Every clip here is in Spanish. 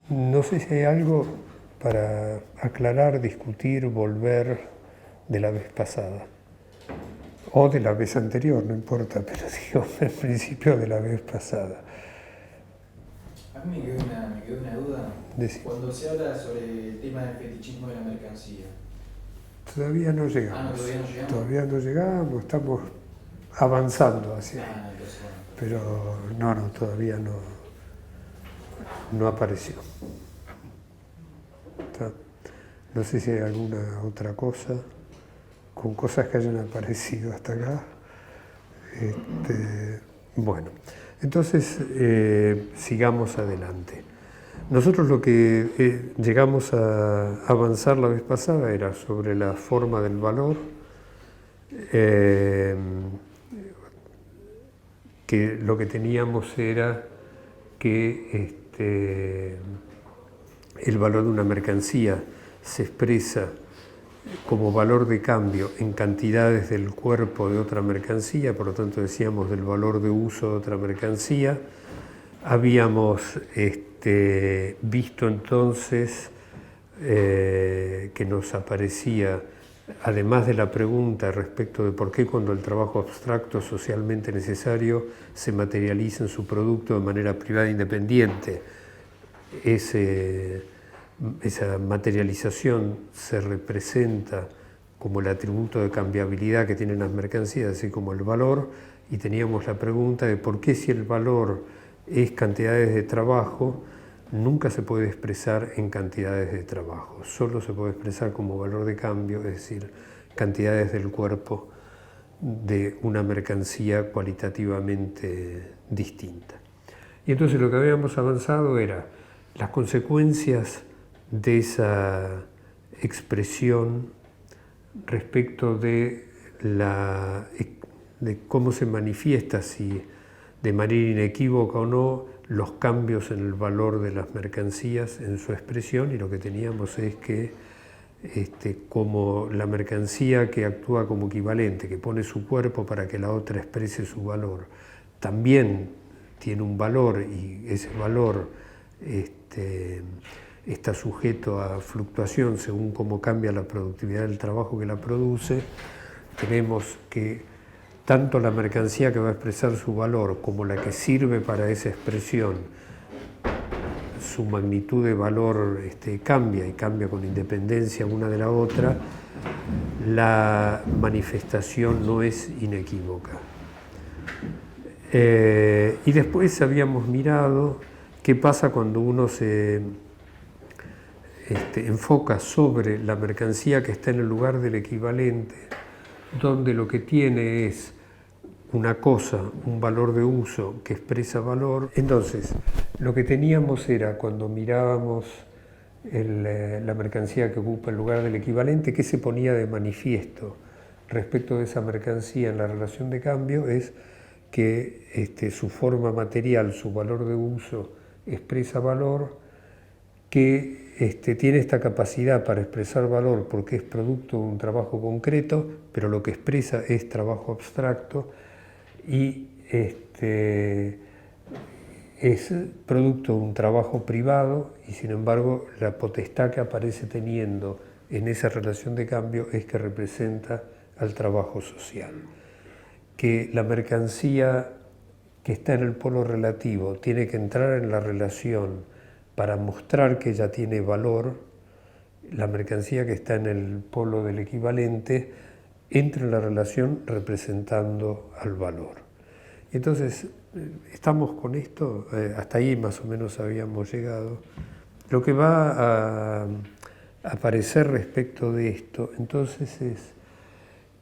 No sé si hay algo para aclarar, discutir, volver de la vez pasada. O de la vez anterior, no importa, pero digo, el principio de la vez pasada. A mí me quedó una duda. Decir, Cuando se habla sobre el tema del fetichismo de la mercancía. todavía no Ah, no, llegamos, todavía no llegamos. todavía no llegamos, estamos avanzando hacia ahí. Ah, no, entonces bueno. Pero no, todavía no apareció. No sé si hay alguna otra cosa, con cosas que hayan aparecido hasta acá. Bueno, entonces sigamos adelante. Nosotros lo que llegamos a avanzar la vez pasada era sobre la forma del valor, eh, que lo que teníamos era que el valor de una mercancía se expresa como valor de cambio en cantidades del cuerpo de otra mercancía, por lo tanto decíamos del valor de uso de otra mercancía. Habíamos visto entonces que nos aparecía, además de la pregunta respecto de por qué cuando el trabajo abstracto socialmente necesario se materializa en su producto de manera privada e independiente, esa materialización se representa como el atributo de cambiabilidad que tienen las mercancías, así como el valor, y teníamos la pregunta de por qué si el valor es cantidades de trabajo, nunca se puede expresar en cantidades de trabajo, solo se puede expresar como valor de cambio, es decir, cantidades del cuerpo de una mercancía cualitativamente distinta. Y entonces lo que habíamos avanzado era las consecuencias de esa expresión respecto de cómo se manifiesta, si de manera inequívoca o no, los cambios en el valor de las mercancías en su expresión, y lo que teníamos es que como la mercancía que actúa como equivalente, que pone su cuerpo para que la otra exprese su valor, también tiene un valor y ese valor está sujeto a fluctuación según cómo cambia la productividad del trabajo que la produce. Tenemos que tanto la mercancía que va a expresar su valor como la que sirve para esa expresión, su magnitud de valor cambia y cambia con independencia una de la otra, la manifestación no es inequívoca. Y después habíamos mirado qué pasa cuando uno se enfoca sobre la mercancía que está en el lugar del equivalente, donde lo que tiene es una cosa, un valor de uso que expresa valor. Entonces, lo que teníamos era, cuando mirábamos la mercancía que ocupa el lugar del equivalente, que se ponía de manifiesto respecto de esa mercancía en la relación de cambio, es que su forma material, su valor de uso, expresa valor, que tiene esta capacidad para expresar valor porque es producto de un trabajo concreto, pero lo que expresa es trabajo abstracto, y es producto de un trabajo privado, y sin embargo la potestad que aparece teniendo en esa relación de cambio es que representa al trabajo social. Que la mercancía que está en el polo relativo tiene que entrar en la relación para mostrar que ella tiene valor, la mercancía que está en el polo del equivalente entra en la relación representando al valor. Entonces, estamos con esto, hasta ahí más o menos habíamos llegado. Lo que va a aparecer respecto de esto, entonces, es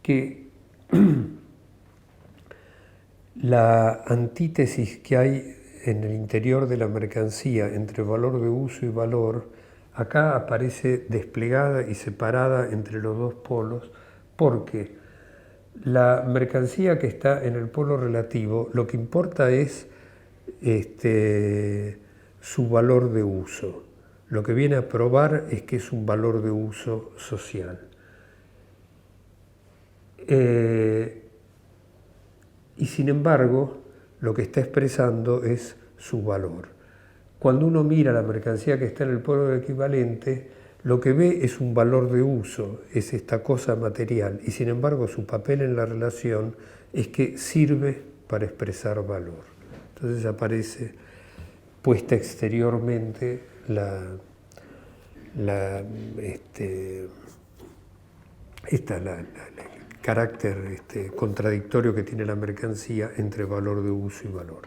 que la antítesis que hay en el interior de la mercancía entre valor de uso y valor, acá aparece desplegada y separada entre los dos polos, porque la mercancía que está en el polo relativo, lo que importa es su valor de uso. Lo que viene a probar es que es un valor de uso social. Y sin embargo, lo que está expresando es su valor. cuando uno mira la mercancía que está en el polo equivalente, lo que ve es un valor de uso, es esta cosa material, y sin embargo su papel en la relación es que sirve para expresar valor. Entonces aparece puesta exteriormente el carácter contradictorio que tiene la mercancía entre valor de uso y valor.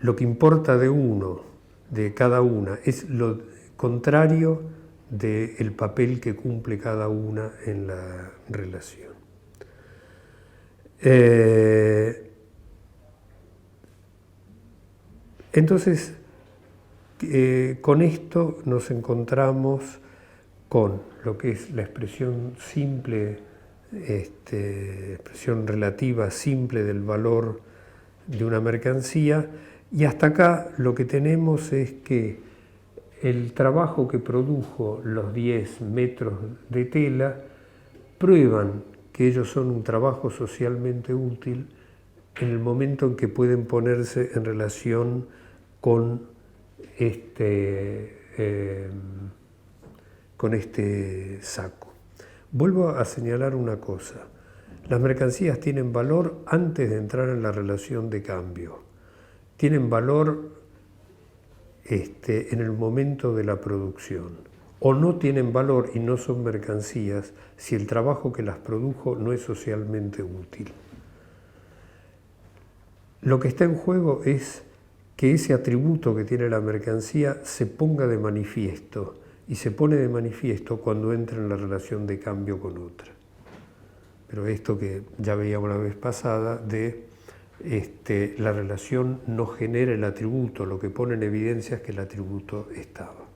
Lo que importa de uno, de cada una, es lo contrario del papel que cumple cada una en la relación. Entonces, con esto nos encontramos con lo que es la expresión simple, expresión relativa simple del valor de una mercancía, y hasta acá lo que tenemos es que el trabajo que produjo los 10 metros de tela prueban que ellos son un trabajo socialmente útil en el momento en que pueden ponerse en relación con este saco. Vuelvo a señalar una cosa. Las mercancías tienen valor antes de entrar en la relación de cambio. Tienen valor en el momento de la producción. O no tienen valor y no son mercancías si el trabajo que las produjo no es socialmente útil. Lo que está en juego es que ese atributo que tiene la mercancía se ponga de manifiesto, y se pone de manifiesto cuando entra en la relación de cambio con otra. Pero esto que ya veíamos la vez pasada, de la relación no genera el atributo, lo que pone en evidencia es que el atributo estaba.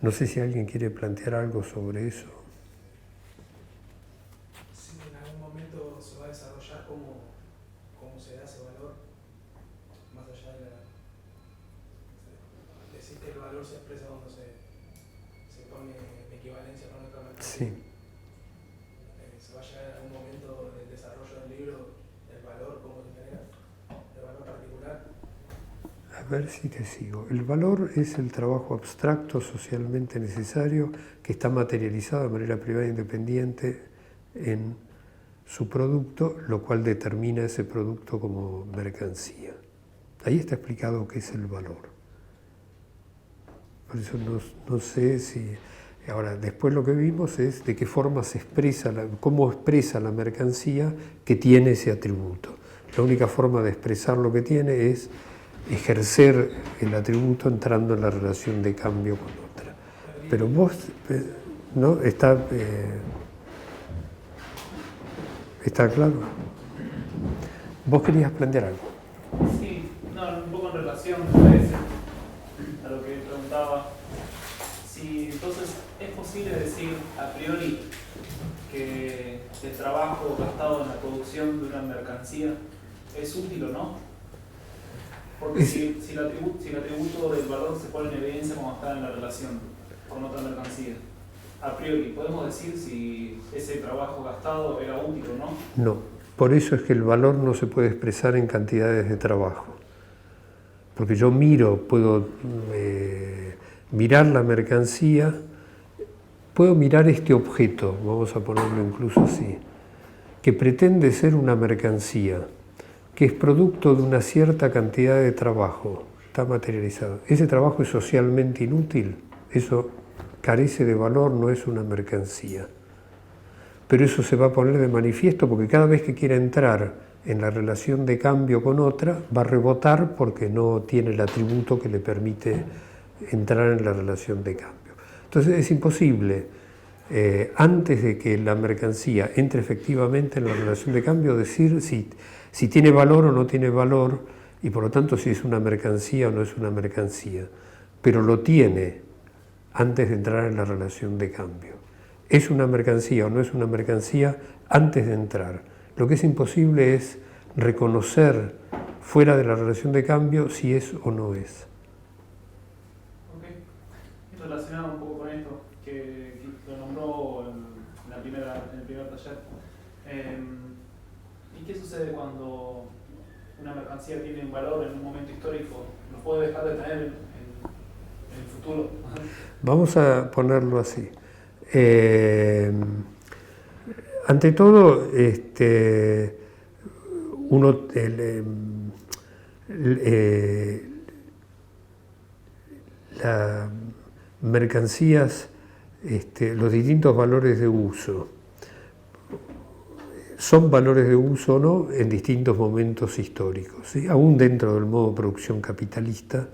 No sé si alguien quiere plantear algo sobre eso. Sí, en algún momento se va a desarrollar cómo se da ese valor, más allá de decir que el valor se expresa cuando se pone en equivalencia con otra mercancía. Sí. Se va a llegar en algún momento del desarrollo del libro el valor, cómo se genera, el valor particular. A ver si te sigo. El valor es el trabajo abstracto socialmente necesario que está materializado de manera privada e independiente en su producto, lo cual determina ese producto como mercancía. Ahí está explicado qué es el valor. Por eso no sé si... Ahora, después lo que vimos es de qué forma se expresa, cómo expresa la mercancía que tiene ese atributo. La única forma de expresar lo que tiene es ejercer el atributo entrando en la relación de cambio con otra. Pero vos, ¿no? ¿Está claro? ¿Vos querías plantear algo? Sí, no, un poco en relación, me parece, a lo que preguntaba. Si entonces es posible decir a priori que el trabajo gastado en la producción de una mercancía es útil o no. Porque si el atributo del valor se pone en evidencia cuando está en la relación con otra mercancía, a priori, ¿podemos decir si ese trabajo gastado era útil o no? No, por eso es que el valor no se puede expresar en cantidades de trabajo. Porque yo puedo mirar la mercancía, puedo mirar este objeto, vamos a ponerlo incluso así, que pretende ser una mercancía, que es producto de una cierta cantidad de trabajo, está materializado. Ese trabajo es socialmente inútil, eso carece de valor, no es una mercancía. Pero eso se va a poner de manifiesto porque cada vez que quiera entrar en la relación de cambio con otra, va a rebotar porque no tiene el atributo que le permite entrar en la relación de cambio. Entonces es imposible, antes de que la mercancía entre efectivamente en la relación de cambio, decir si tiene valor o no tiene valor, y por lo tanto si es una mercancía o no es una mercancía, pero lo tiene antes de entrar en la relación de cambio. ¿Es una mercancía o no es una mercancía antes de entrar? Lo que es imposible es reconocer fuera de la relación de cambio si es o no es. Ok. Relacionado un poco con esto, que lo nombró en el primer taller. ¿Y qué sucede cuando una mercancía tiene un valor en un momento histórico, puede dejar de tener en el futuro. Vamos a ponerlo así. Ante todo, las mercancías, los distintos valores de uso, son valores de uso o no en distintos momentos históricos, ¿sí? Aún dentro del modo de producción capitalista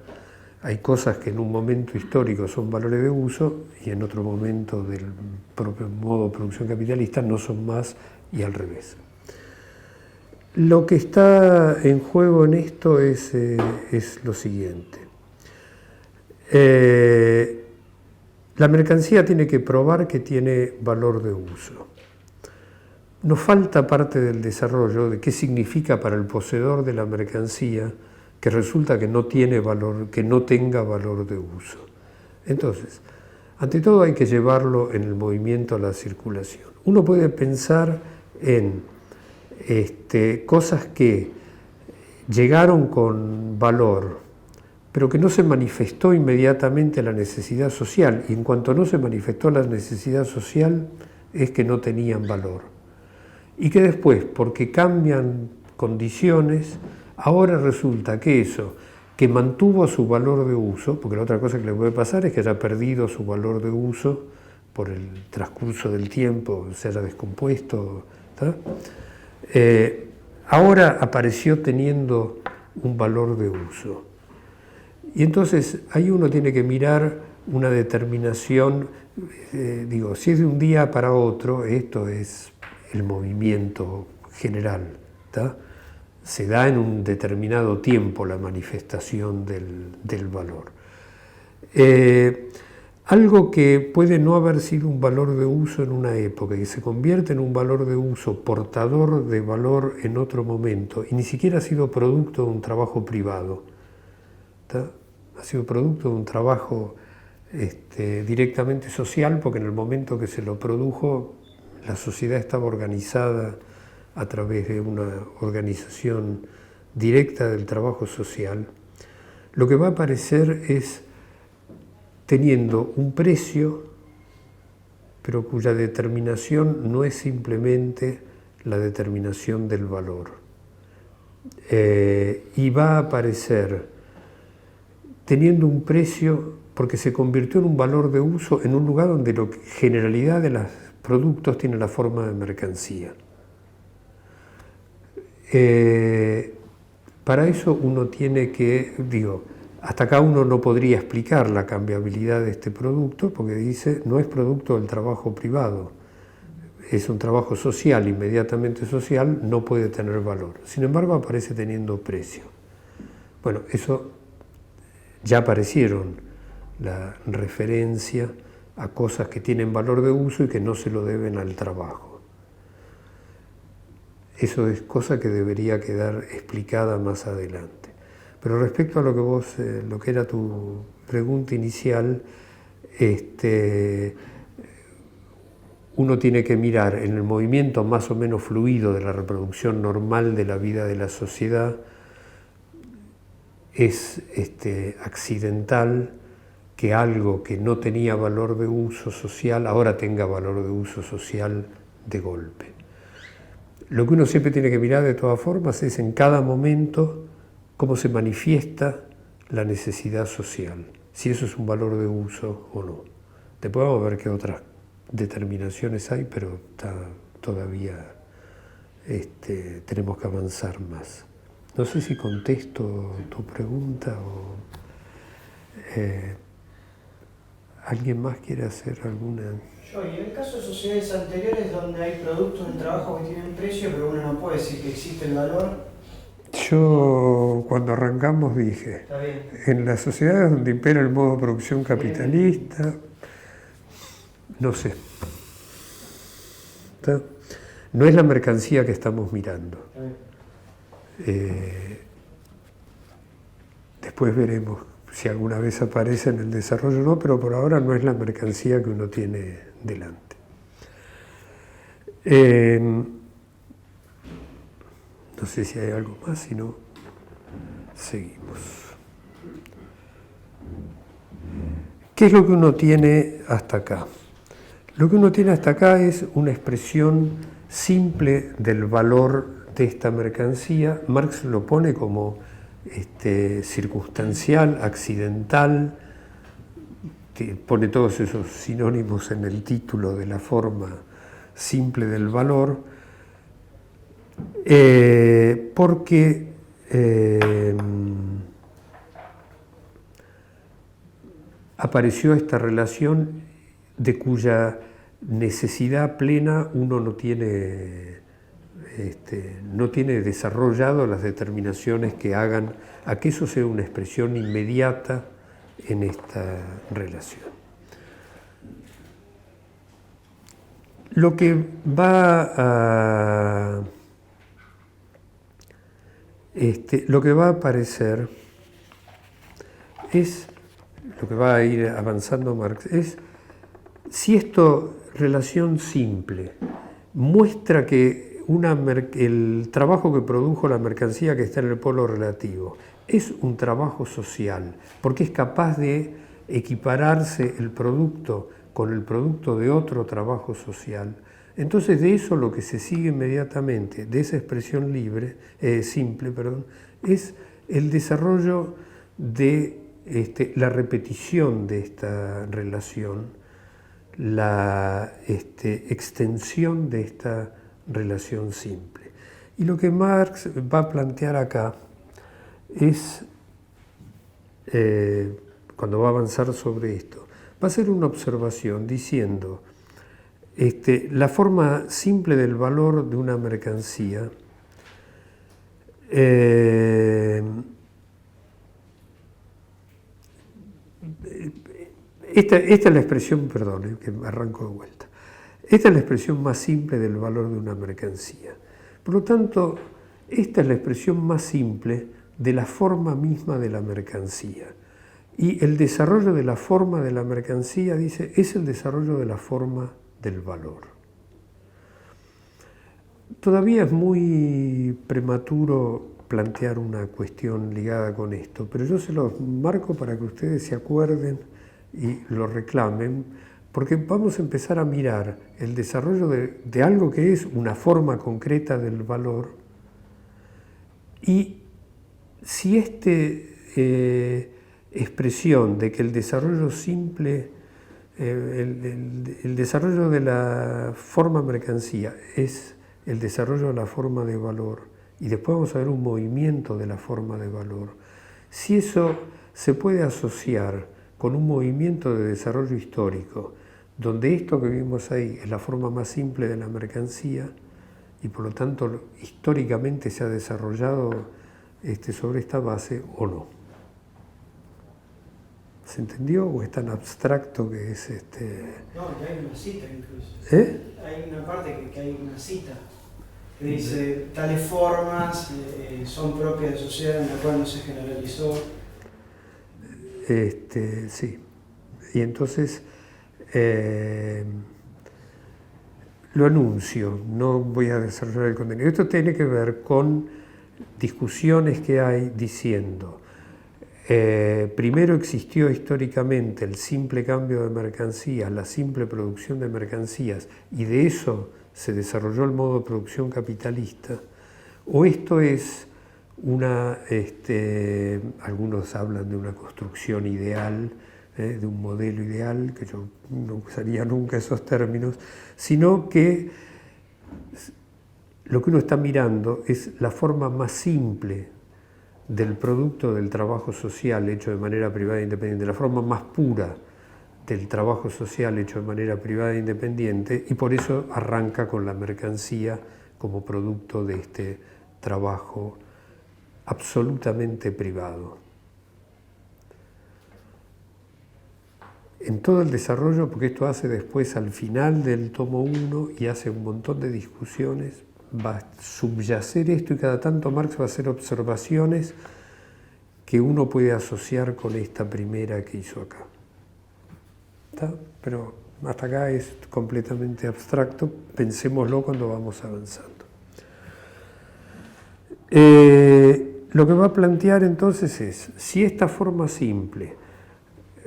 hay cosas que en un momento histórico son valores de uso y en otro momento del propio modo de producción capitalista no son más, y al revés. Lo que está en juego en esto es lo siguiente. La mercancía tiene que probar que tiene valor de uso. Nos falta parte del desarrollo de qué significa para el poseedor de la mercancía que resulta que no tiene valor, que no tenga valor de uso. Entonces, ante todo hay que llevarlo en el movimiento a la circulación. Uno puede pensar en cosas que llegaron con valor, pero que no se manifestó inmediatamente la necesidad social, y en cuanto no se manifestó la necesidad social es que no tenían valor. Y que después, porque cambian condiciones, ahora resulta que eso, que mantuvo su valor de uso, porque la otra cosa que le puede pasar es que haya perdido su valor de uso por el transcurso del tiempo, se haya descompuesto, ¿tá? Ahora apareció teniendo un valor de uso. Y entonces ahí uno tiene que mirar una determinación, si es de un día para otro, esto es el movimiento general, ¿tá? Se da en un determinado tiempo la manifestación del valor. Algo que puede no haber sido un valor de uso en una época y se convierte en un valor de uso portador de valor en otro momento, y ni siquiera ha sido producto de un trabajo privado, ¿tá? Ha sido producto de un trabajo directamente social, porque en el momento que se lo produjo la sociedad estaba organizada a través de una organización directa del trabajo social. Lo que va a aparecer es teniendo un precio, pero cuya determinación no es simplemente la determinación del valor. Y va a aparecer teniendo un precio porque se convirtió en un valor de uso en un lugar donde la generalidad de los productos tiene la forma de mercancía. Para eso uno tiene que, hasta acá uno no podría explicar la cambiabilidad de este producto porque dice, no es producto del trabajo privado, es un trabajo social, inmediatamente social, no puede tener valor. Sin embargo, aparece teniendo precio. Bueno, eso ya aparecieron la referencia a cosas que tienen valor de uso y que no se lo deben al trabajo. Eso es cosa que debería quedar explicada más adelante. Pero respecto a lo que vos, lo que era tu pregunta inicial, uno tiene que mirar en el movimiento más o menos fluido de la reproducción normal de la vida de la sociedad. Es accidental que algo que no tenía valor de uso social ahora tenga valor de uso social de golpe. Lo que uno siempre tiene que mirar de todas formas es en cada momento cómo se manifiesta la necesidad social, si eso es un valor de uso o no. Después vamos a ver qué otras determinaciones hay, pero todavía tenemos que avanzar más. No sé si contesto tu pregunta o alguien más quiere hacer alguna. Yo, y en el caso de sociedades anteriores donde hay productos de trabajo que tienen precio, pero uno no puede decir que existe el valor. Yo cuando arrancamos dije, Está bien. en las sociedades donde impera el modo de producción capitalista, no sé. ¿Está? No es la mercancía que estamos mirando. Está bien. Después veremos si alguna vez aparece en el desarrollo o no, pero por ahora no es la mercancía que uno tiene delante. No sé si hay algo más, si no, seguimos. ¿Qué es lo que uno tiene hasta acá? Lo que uno tiene hasta acá es una expresión simple del valor de esta mercancía. Marx lo pone como circunstancial, accidental, que pone todos esos sinónimos en el título de la forma simple del valor, porque apareció esta relación de cuya necesidad plena uno no tiene desarrollado las determinaciones que hagan a que eso sea una expresión inmediata en esta relación. Lo que va a aparecer es, lo que va a ir avanzando Marx, es si esto, relación simple, muestra que el trabajo que produjo la mercancía que está en el polo relativo es un trabajo social, porque es capaz de equipararse el producto con el producto de otro trabajo social. Entonces de eso lo que se sigue inmediatamente, de esa expresión simple, es el desarrollo de la repetición de esta relación, la extensión de esta relación simple. Y lo que Marx va a plantear acá es, cuando va a avanzar sobre esto, va a hacer una observación diciendo la forma simple del valor de una mercancía esta es la expresión, perdón, que arranco de vuelta. Esta es la expresión más simple del valor de una mercancía. Por lo tanto, esta es la expresión más simple de la forma misma de la mercancía. Y el desarrollo de la forma de la mercancía, dice, es el desarrollo de la forma del valor. Todavía es muy prematuro plantear una cuestión ligada con esto, pero yo se los marco para que ustedes se acuerden y lo reclamen, porque vamos a empezar a mirar el desarrollo de algo que es una forma concreta del valor, y si expresión de que el desarrollo simple, el desarrollo de la forma mercancía es el desarrollo de la forma de valor, y después vamos a ver un movimiento de la forma de valor, si eso se puede asociar con un movimiento de desarrollo histórico, donde esto que vimos ahí es la forma más simple de la mercancía y por lo tanto históricamente se ha desarrollado sobre esta base o no. ¿Se entendió o es tan abstracto que es No, que hay una cita incluso. Hay una parte que hay una cita que dice tales formas son propias de sociedad en la cual no se generalizó. Sí. Y entonces lo anuncio, no voy a desarrollar el contenido. Esto tiene que ver con discusiones que hay diciendo, primero existió históricamente el simple cambio de mercancías, la simple producción de mercancías, y de eso se desarrolló el modo de producción capitalista, o esto es algunos hablan de una construcción ideal, de un modelo ideal, que yo no usaría nunca esos términos, sino que lo que uno está mirando es la forma más simple del producto del trabajo social hecho de manera privada e independiente, la forma más pura del trabajo social hecho de manera privada e independiente, y por eso arranca con la mercancía como producto de este trabajo absolutamente privado. En todo el desarrollo, porque esto hace después al final del tomo 1 y hace un montón de discusiones, va a subyacer esto y cada tanto Marx va a hacer observaciones que uno puede asociar con esta primera que hizo acá. ¿Está? Pero hasta acá es completamente abstracto, pensémoslo cuando vamos avanzando. Lo que va a plantear entonces es, si esta forma simple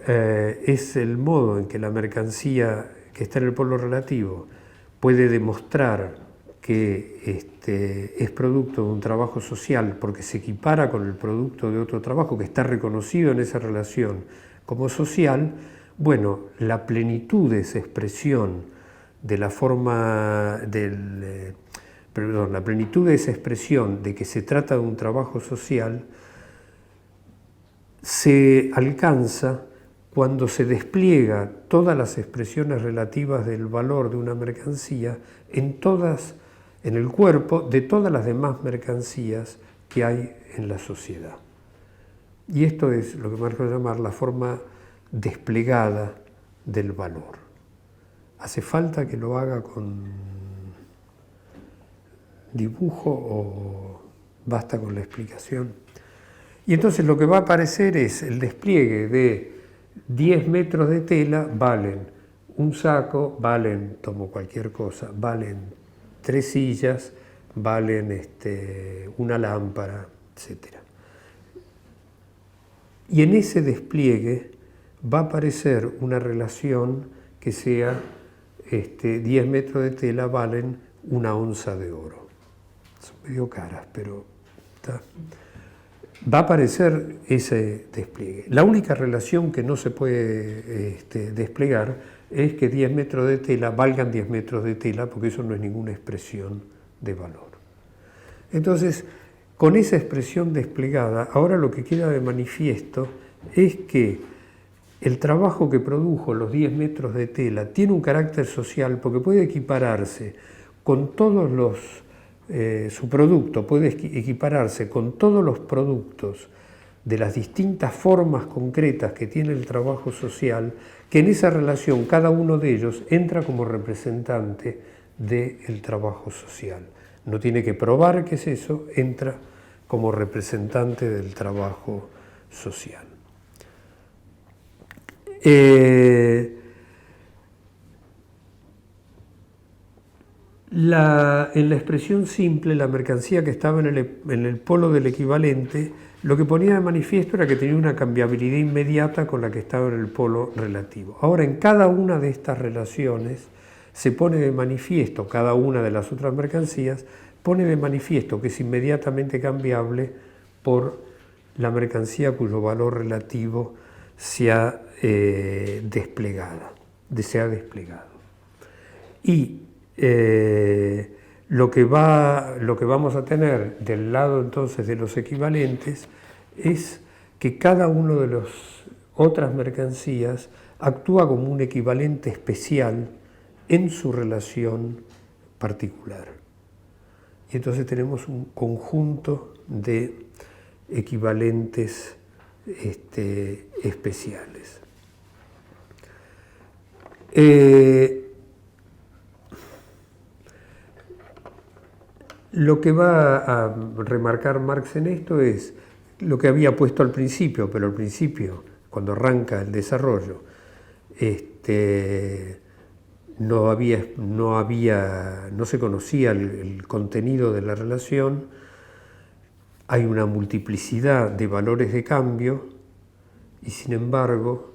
es el modo en que la mercancía que está en el polo relativo puede demostrar que es producto de un trabajo social porque se equipara con el producto de otro trabajo que está reconocido en esa relación como social. Bueno, la plenitud de esa expresión de la forma la plenitud de esa expresión de que se trata de un trabajo social se alcanza cuando se despliega todas las expresiones relativas del valor de una mercancía en el cuerpo de todas las demás mercancías que hay en la sociedad. Y esto es lo que Marx va a llamar la forma desplegada del valor. ¿Hace falta que lo haga con dibujo o basta con la explicación? Y entonces lo que va a aparecer es el despliegue de 10 metros de tela, valen un saco, valen, tomo cualquier cosa, valen 3 sillas, valen una lámpara, etc. Y en ese despliegue va a aparecer una relación que sea 10 metros de tela valen 1 onza de oro. Son medio caras, pero está. Va a aparecer ese despliegue. La única relación que no se puede desplegar es que 10 metros de tela valgan 10 metros de tela, porque eso no es ninguna expresión de valor. Entonces, con esa expresión desplegada, ahora lo que queda de manifiesto es que el trabajo que produjo los 10 metros de tela tiene un carácter social porque puede equipararse con todos su producto puede equipararse con todos los productos de las distintas formas concretas que tiene el trabajo social, que en esa relación cada uno de ellos entra como representante del trabajo social. No tiene que probar qué es eso, entra como representante del trabajo social. En la expresión simple, la mercancía que estaba en el polo del equivalente, lo que ponía de manifiesto era que tenía una cambiabilidad inmediata con la que estaba en el polo relativo. Ahora, en cada una de estas relaciones se pone de manifiesto, cada una de las otras mercancías, pone de manifiesto que es inmediatamente cambiable por la mercancía cuyo valor relativo se ha desplegado. Y lo que vamos a tener del lado entonces de los equivalentes es que cada uno de las otras mercancías actúa como un equivalente especial en su relación particular. Y entonces tenemos un conjunto de equivalentes especiales. Lo que va a remarcar Marx en esto es lo que había puesto al principio, pero al principio, cuando arranca el desarrollo, no se conocía el contenido de la relación, hay una multiplicidad de valores de cambio y sin embargo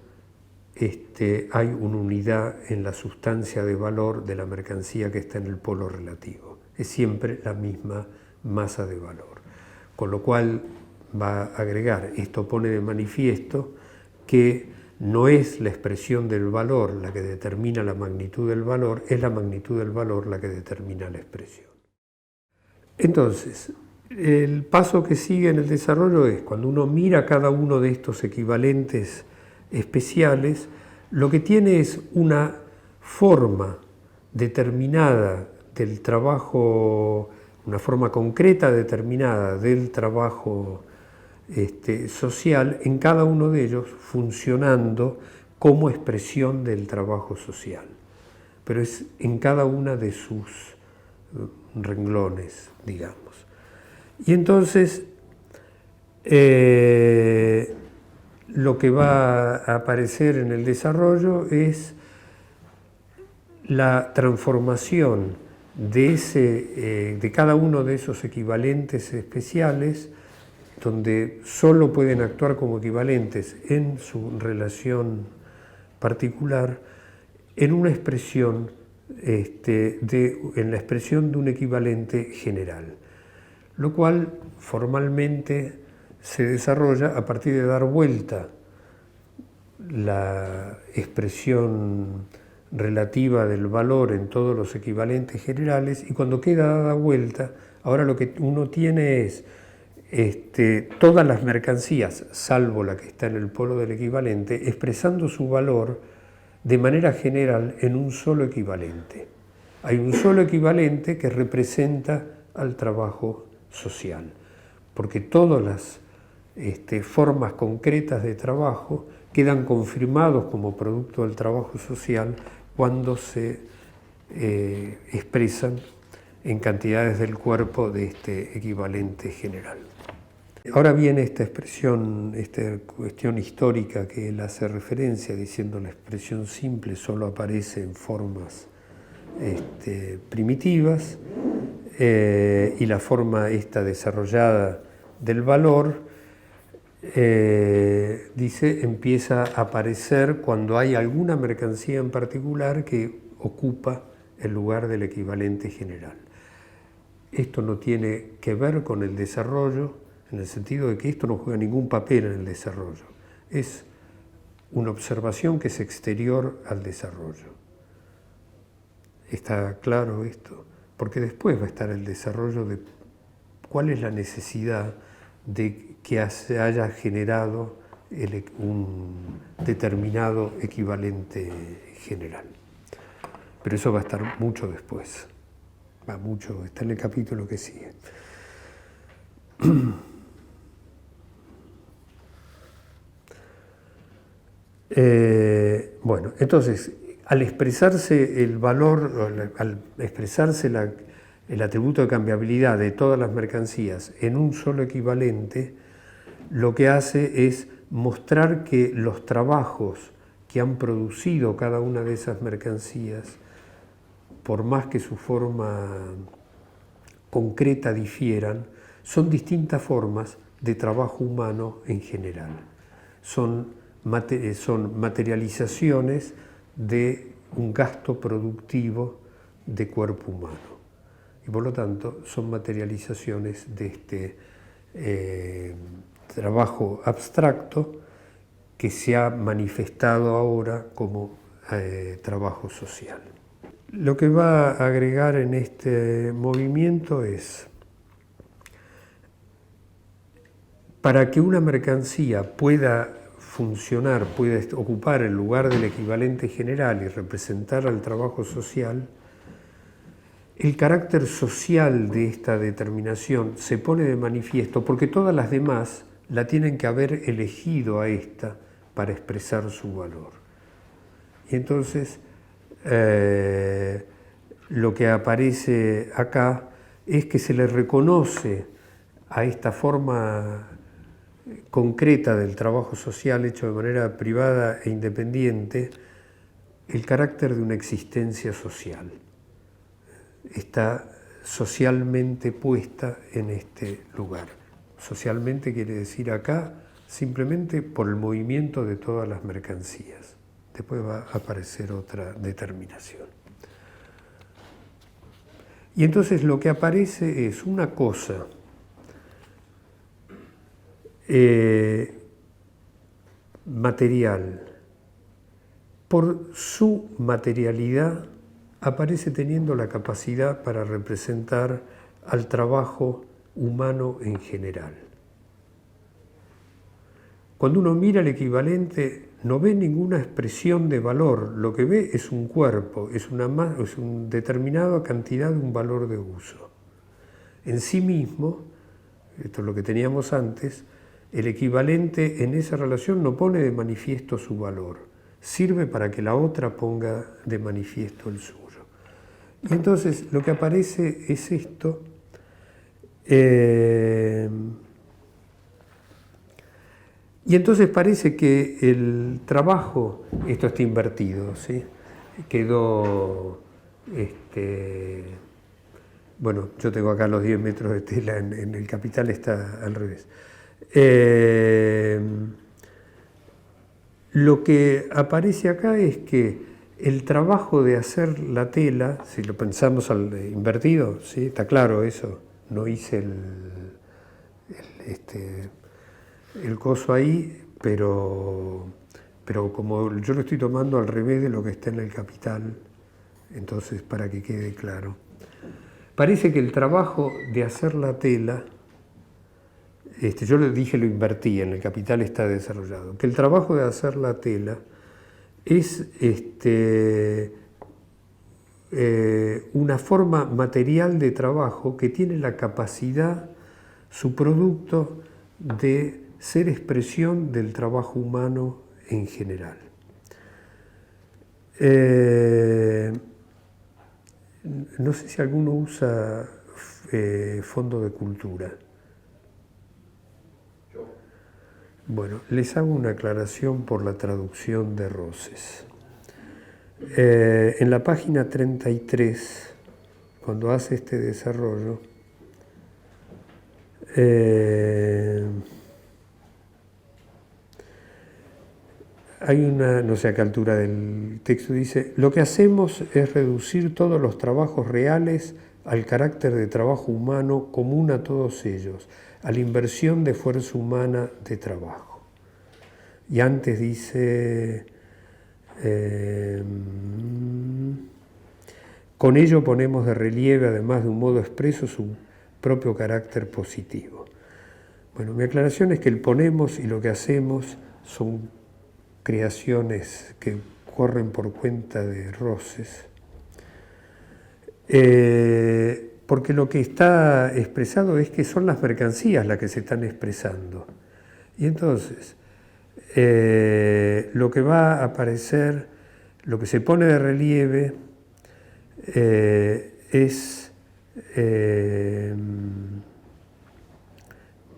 hay una unidad en la sustancia de valor de la mercancía que está en el polo relativo. Es siempre la misma masa de valor. Con lo cual va a agregar, esto pone de manifiesto que no es la expresión del valor la que determina la magnitud del valor, es la magnitud del valor la que determina la expresión. Entonces, el paso que sigue en el desarrollo es, cuando uno mira cada uno de estos equivalentes especiales, lo que tiene es una forma determinada del trabajo, una forma concreta determinada del trabajo social en cada uno de ellos funcionando como expresión del trabajo social, pero es en cada una de sus renglones, digamos. Y entonces lo que va a aparecer en el desarrollo es la transformación de cada uno de esos equivalentes especiales donde solo pueden actuar como equivalentes en su relación particular, en una expresión, en la expresión de un equivalente general, lo cual formalmente se desarrolla a partir de dar vuelta la expresión relativa del valor en todos los equivalentes generales, y cuando queda dada vuelta, ahora lo que uno tiene es todas las mercancías, salvo la que está en el polo del equivalente, expresando su valor de manera general en un solo equivalente. Hay un solo equivalente que representa al trabajo social, porque todas las formas concretas de trabajo quedan confirmados como producto del trabajo social cuando se expresan en cantidades del cuerpo de este equivalente general. Ahora viene esta expresión, esta cuestión histórica que él hace referencia, diciendo la expresión simple solo aparece en formas primitivas, y la forma esta desarrollada del valor, dice, empieza a aparecer cuando hay alguna mercancía en particular que ocupa el lugar del equivalente general. Esto no tiene que ver con el desarrollo, en el sentido de que esto no juega ningún papel en el desarrollo. Es una observación que es exterior al desarrollo. ¿Está claro esto? Porque después va a estar el desarrollo de cuál es la necesidad de que se haya generado un determinado equivalente general. Pero eso va a estar mucho después. Va mucho, está en el capítulo que sigue. Bueno, entonces, al expresarse el valor, al expresarse el atributo de cambiabilidad de todas las mercancías en un solo equivalente, lo que hace es mostrar que los trabajos que han producido cada una de esas mercancías, por más que su forma concreta difieran, son distintas formas de trabajo humano en general. Son materializaciones de un gasto productivo de cuerpo humano. Y por lo tanto son materializaciones de este trabajo abstracto que se ha manifestado ahora como trabajo social. Lo que va a agregar en este movimiento es, para que una mercancía pueda funcionar, pueda ocupar el lugar del equivalente general y representar al trabajo social, el carácter social de esta determinación se pone de manifiesto porque todas las demás la tienen que haber elegido a esta para expresar su valor. Y entonces lo que aparece acá es que se le reconoce a esta forma concreta del trabajo social hecho de manera privada e independiente el carácter de una existencia social. Está socialmente puesta en este lugar. Socialmente quiere decir acá simplemente por el movimiento de todas las mercancías. Después va a aparecer otra determinación. Y entonces lo que aparece es una cosa material. Por su materialidad aparece teniendo la capacidad para representar al trabajo humano en general. Cuando uno mira el equivalente, no ve ninguna expresión de valor, lo que ve es un cuerpo, es una determinada cantidad de un valor de uso. En sí mismo, esto es lo que teníamos antes, el equivalente en esa relación no pone de manifiesto su valor, sirve para que la otra ponga de manifiesto el suyo. Y entonces lo que aparece es esto, y entonces parece que el trabajo, esto está invertido, ¿sí? Quedó, bueno, yo tengo acá los 10 metros de tela, en el Capital está al revés. Lo que aparece acá es que el trabajo de hacer la tela, si lo pensamos al invertido, ¿sí? Está claro eso, no hice el coso ahí, pero como yo lo estoy tomando al revés de lo que está en el Capital, entonces para que quede claro. Parece que el trabajo de hacer la tela, yo le dije lo invertí, en el Capital está desarrollado, que el trabajo de hacer la tela es una forma material de trabajo que tiene la capacidad, su producto, de ser expresión del trabajo humano en general. No sé si alguno usa Fondo de Cultura. Bueno, les hago una aclaración por la traducción de Roses. En la página 33, cuando hace este desarrollo, hay una, no sé a qué altura del texto, dice: lo que hacemos es reducir todos los trabajos reales al carácter de trabajo humano común a todos ellos, a la inversión de fuerza humana de trabajo. Y antes dice, con ello ponemos de relieve, además de un modo expreso, su propio carácter positivo. Bueno, mi aclaración es que el ponemos y lo que hacemos son creaciones que corren por cuenta de Roses, porque lo que está expresado es que son las mercancías las que se están expresando. Y entonces, lo que va a aparecer, lo que se pone de relieve es,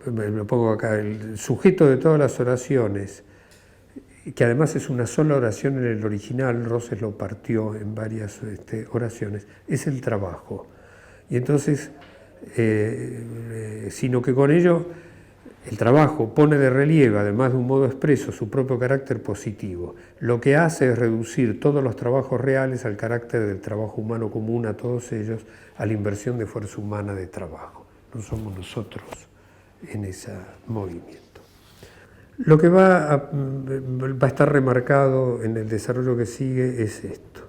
lo pongo acá, el sujeto de todas las oraciones, que además es una sola oración en el original, Roses lo partió en varias oraciones, es el trabajo. Y entonces, sino que con ello el trabajo pone de relieve, además de un modo expreso, su propio carácter positivo. Lo que hace es reducir todos los trabajos reales al carácter del trabajo humano común a todos ellos, a la inversión de fuerza humana de trabajo. No somos nosotros en ese movimiento. Lo que va a estar remarcado en el desarrollo que sigue es esto.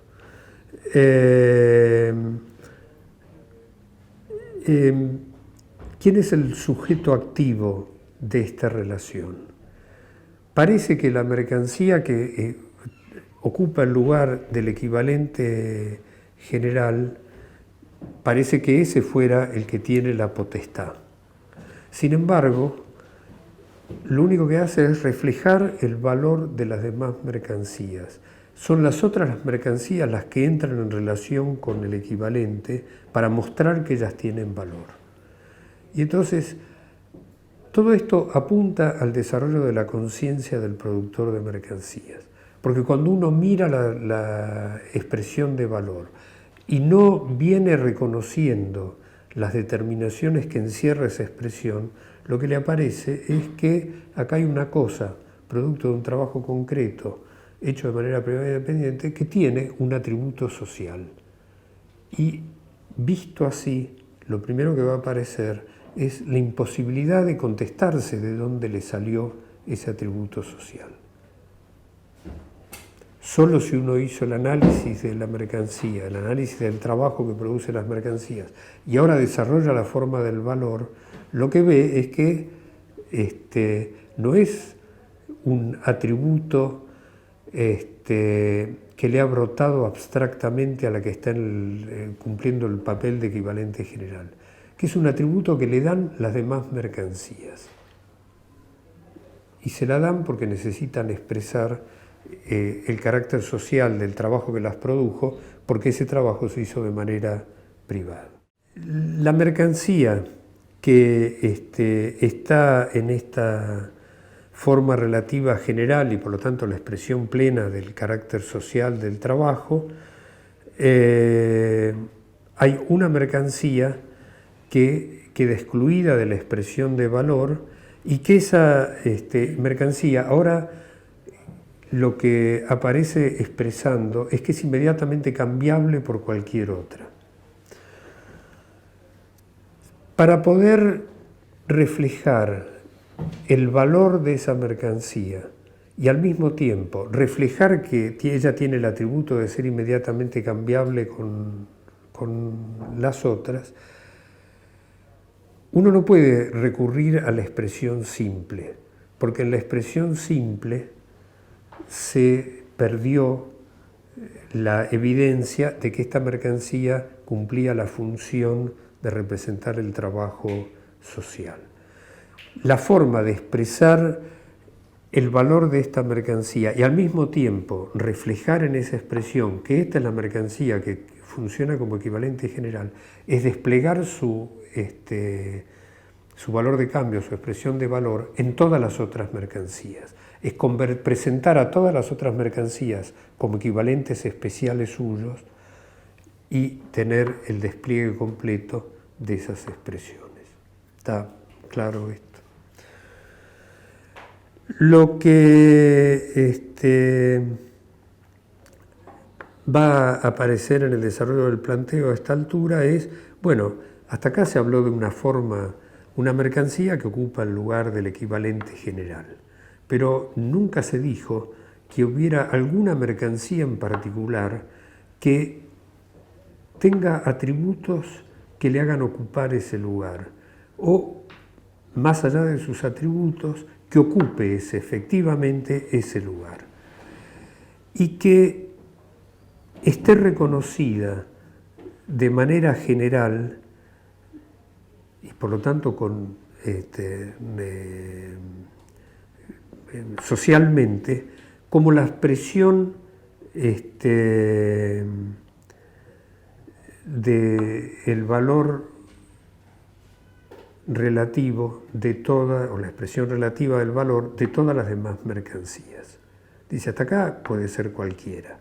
¿Quién es el sujeto activo de esta relación? Parece que la mercancía que ocupa el lugar del equivalente general, parece que ese fuera el que tiene la potestad. Sin embargo, lo único que hace es reflejar el valor de las demás mercancías. Son las otras mercancías las que entran en relación con el equivalente para mostrar que ellas tienen valor. Y entonces, todo esto apunta al desarrollo de la conciencia del productor de mercancías. Porque cuando uno mira la expresión de valor y no viene reconociendo las determinaciones que encierra esa expresión, lo que le aparece es que acá hay una cosa, producto de un trabajo concreto, hecho de manera privada e independiente, que tiene un atributo social. Y visto así, lo primero que va a aparecer es la imposibilidad de contestarse de dónde le salió ese atributo social. Solo si uno hizo el análisis de la mercancía, el análisis del trabajo que produce las mercancías, y ahora desarrolla la forma del valor, lo que ve es que no es un atributo que le ha brotado abstractamente a la que está cumpliendo el papel de equivalente general, que es un atributo que le dan las demás mercancías. Y se la dan porque necesitan expresar el carácter social del trabajo que las produjo, porque ese trabajo se hizo de manera privada. La mercancía que está en esta forma relativa general y por lo tanto la expresión plena del carácter social del trabajo, hay una mercancía que queda excluida de la expresión de valor y que esa mercancía ahora lo que aparece expresando es que es inmediatamente cambiable por cualquier otra. Para poder reflejar el valor de esa mercancía y al mismo tiempo reflejar que ella tiene el atributo de ser inmediatamente cambiable con las otras, uno no puede recurrir a la expresión simple, porque en la expresión simple se perdió la evidencia de que esta mercancía cumplía la función de representar el trabajo social. La forma de expresar el valor de esta mercancía y al mismo tiempo reflejar en esa expresión que esta es la mercancía que funciona como equivalente general, es desplegar su valor de cambio, su expresión de valor en todas las otras mercancías. Es presentar a todas las otras mercancías como equivalentes especiales suyos y tener el despliegue completo de esas expresiones. ¿Está claro esto? Lo que va a aparecer en el desarrollo del planteo a esta altura es, bueno, hasta acá se habló de una forma, una mercancía que ocupa el lugar del equivalente general, pero nunca se dijo que hubiera alguna mercancía en particular que tenga atributos que le hagan ocupar ese lugar, o más allá de sus atributos, que ocupe efectivamente ese lugar, y que esté reconocida de manera general y por lo tanto socialmente como la expresión del valor relativo de toda, o la expresión relativa del valor de todas las demás mercancías. Dice, hasta acá puede ser cualquiera.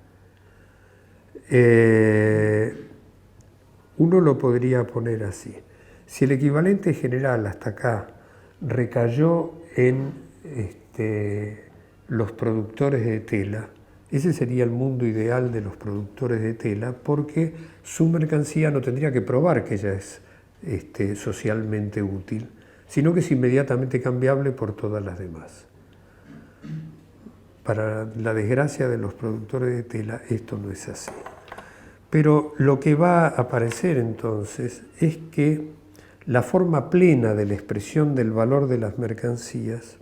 Uno lo podría poner así. Si el equivalente general hasta acá recayó en los productores de tela, ese sería el mundo ideal de los productores de tela, porque su mercancía no tendría que probar que ella es socialmente útil, sino que es inmediatamente cambiable por todas las demás. Para la desgracia de los productores de tela, esto no es así. Pero lo que va a aparecer entonces es que la forma plena de la expresión del valor de las mercancías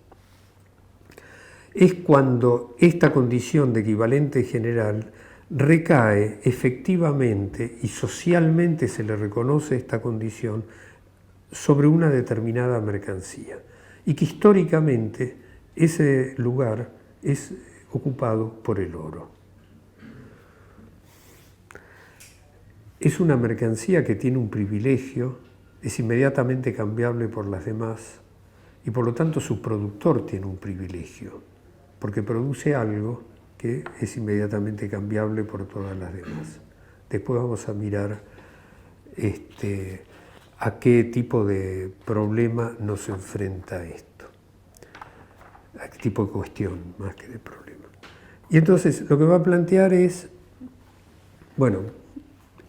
es cuando esta condición de equivalente general recae efectivamente y socialmente se le reconoce esta condición sobre una determinada mercancía y que históricamente ese lugar es ocupado por el oro. Es una mercancía que tiene un privilegio, es inmediatamente cambiable por las demás y por lo tanto su productor tiene un privilegio, porque produce algo que es inmediatamente cambiable por todas las demás. Después vamos a mirar a qué tipo de problema nos enfrenta esto, a qué tipo de cuestión más que de problema. Y entonces lo que va a plantear es, bueno,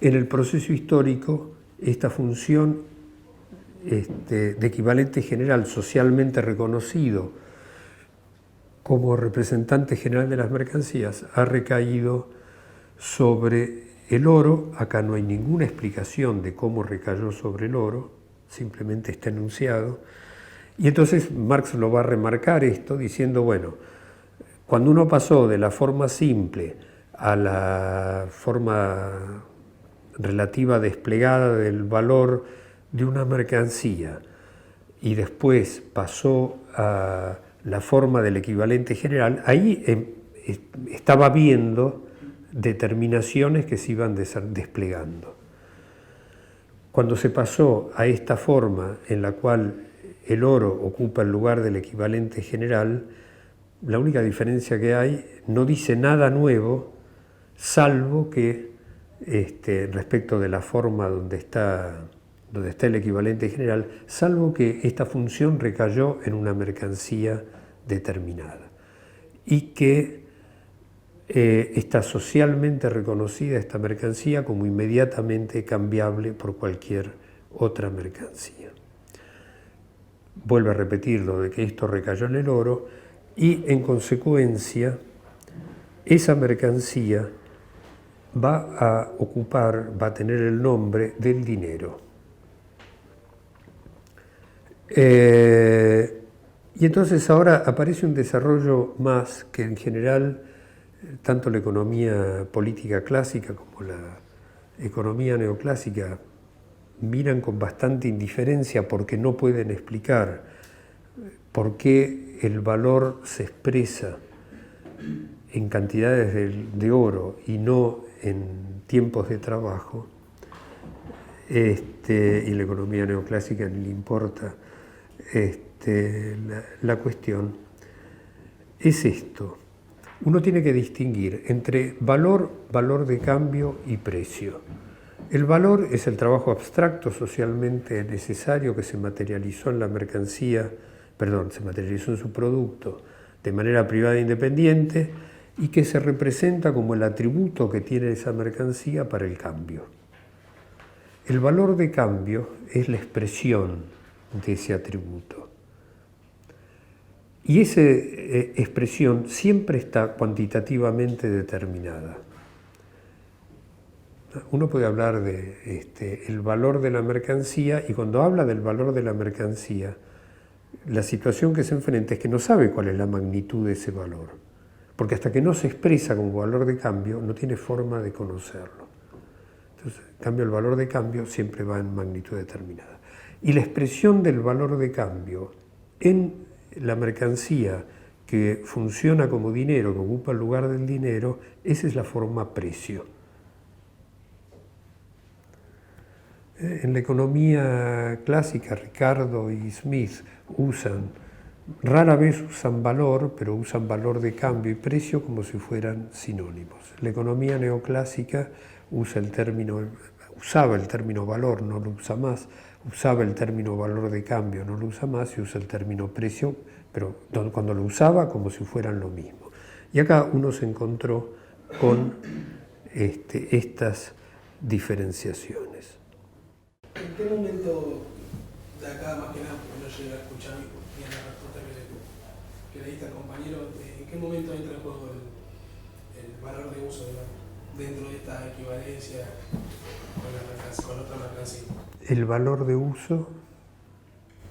en el proceso histórico esta función de equivalente general socialmente reconocido como representante general de las mercancías ha recaído sobre el oro. Acá no hay ninguna explicación de cómo recayó sobre el oro, simplemente está enunciado. Y entonces Marx lo va a remarcar esto diciendo, bueno, cuando uno pasó de la forma simple a la forma relativa desplegada del valor de una mercancía y después pasó a la forma del equivalente general, ahí estaba viendo determinaciones que se iban desplegando. Cuando se pasó a esta forma en la cual el oro ocupa el lugar del equivalente general, la única diferencia que hay no dice nada nuevo, salvo que respecto de la forma donde está donde está el equivalente general, salvo que esta función recayó en una mercancía determinada y que está socialmente reconocida esta mercancía como inmediatamente cambiable por cualquier otra mercancía. Vuelve a repetirlo de que esto recayó en el oro y en consecuencia esa mercancía va a ocupar, va a tener el nombre del dinero. Y entonces ahora aparece un desarrollo más que en general tanto la economía política clásica como la economía neoclásica miran con bastante indiferencia porque no pueden explicar por qué el valor se expresa en cantidades de oro y no en tiempos de trabajo, y la economía neoclásica ni le importa la cuestión, es esto. Uno tiene que distinguir entre valor, valor de cambio y precio. El valor es el trabajo abstracto socialmente necesario que se materializó en la mercancía, se materializó en su producto de manera privada e independiente y que se representa como el atributo que tiene esa mercancía para el cambio. El valor de cambio es la expresión de ese atributo. Y esa expresión siempre está cuantitativamente determinada. Uno puede hablar de el valor de la mercancía y cuando habla del valor de la mercancía, la situación que se enfrenta es que no sabe cuál es la magnitud de ese valor, porque hasta que no se expresa como valor de cambio no tiene forma de conocerlo. Entonces, en cambio, el valor de cambio siempre va en magnitud determinada. Y la expresión del valor de cambio en la mercancía que funciona como dinero, que ocupa el lugar del dinero, esa es la forma precio. En la economía clásica, Ricardo y Smith rara vez usan valor, pero usan valor de cambio y precio como si fueran sinónimos. La economía neoclásica usaba el término valor, no lo usa más, usaba el término valor de cambio, no lo usa más, y usa el término precio, pero cuando lo usaba como si fueran lo mismo. Y acá uno se encontró con estas diferenciaciones. ¿En qué momento de acá, más que nada, porque no llegué a escuchar bien la respuesta que le diste al compañero, en qué momento entra en juego el valor de uso dentro de esta equivalencia con otra mercancía? El valor de uso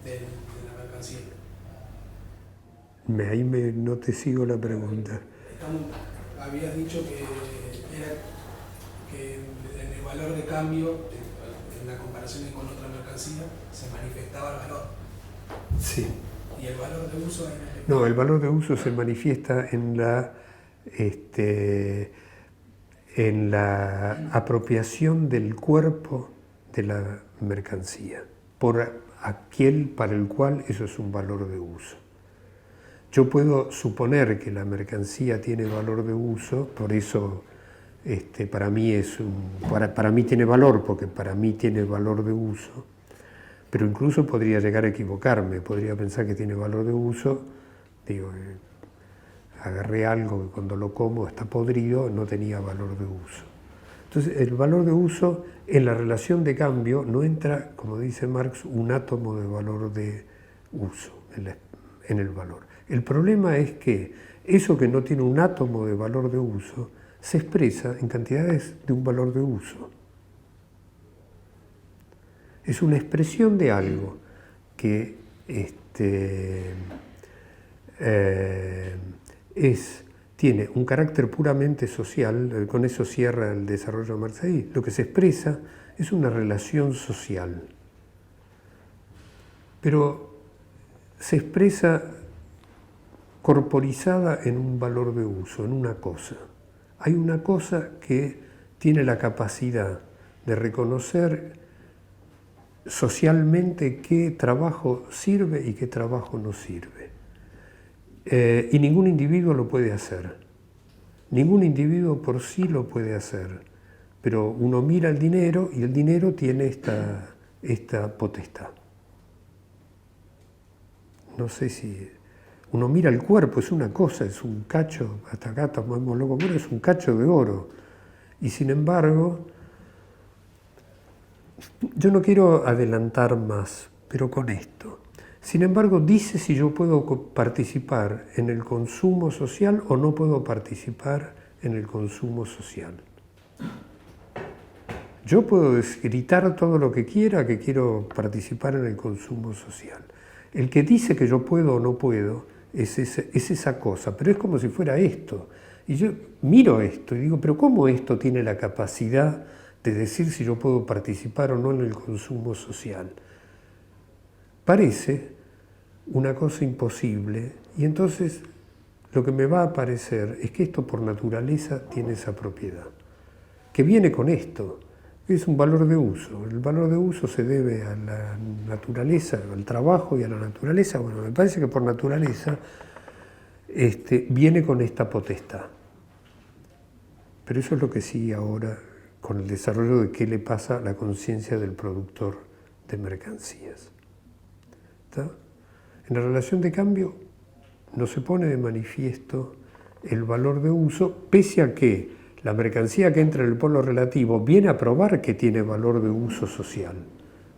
de la mercancía. Ahí no te sigo la pregunta. Habías dicho que en el valor de cambio, en la comparación con otra mercancía, se manifestaba el valor. Sí. ¿Y el valor de uso? No, el valor de uso se manifiesta en la apropiación del cuerpo de la mercancía por aquel para el cual eso es un valor de uso. Yo puedo suponer que la mercancía tiene valor de uso, por eso para mí tiene valor, porque para mí tiene valor de uso, pero incluso podría llegar a equivocarme, podría pensar que tiene valor de uso, agarré algo que cuando lo como está podrido, no tenía valor de uso. Entonces, el valor de uso en la relación de cambio no entra, como dice Marx, un átomo de valor de uso en el valor. El problema es que eso que no tiene un átomo de valor de uso se expresa en cantidades de un valor de uso. Es una expresión de algo que tiene un carácter puramente social, con eso cierra el desarrollo de Marx ahí. Lo que se expresa es una relación social, pero se expresa corporizada en un valor de uso, en una cosa. Hay una cosa que tiene la capacidad de reconocer socialmente qué trabajo sirve y qué trabajo no sirve. Y ningún individuo lo puede hacer. Ningún individuo por sí lo puede hacer. Pero uno mira el dinero y el dinero tiene esta esta potestad. No sé si uno mira el cuerpo, es una cosa, es un cacho, hasta acá tomámoslo como es un cacho de oro. Y sin embargo, yo no quiero adelantar más, pero con esto. Sin embargo, dice si yo puedo participar en el consumo social o no puedo participar en el consumo social. Yo puedo gritar todo lo que quiera que quiero participar en el consumo social. El que dice que yo puedo o no puedo es esa cosa, pero es como si fuera esto. Y yo miro esto y digo, pero ¿cómo esto tiene la capacidad de decir si yo puedo participar o no en el consumo social? Parece una cosa imposible y entonces lo que me va a parecer es que esto por naturaleza tiene esa propiedad, que viene con esto, que es un valor de uso. El valor de uso se debe a la naturaleza, al trabajo y a la naturaleza. Bueno, me parece que por naturaleza viene con esta potestad. Pero eso es lo que sigue ahora con el desarrollo de qué le pasa a la conciencia del productor de mercancías. ¿Está? En la relación de cambio no se pone de manifiesto el valor de uso, pese a que la mercancía que entra en el polo relativo viene a probar que tiene valor de uso social,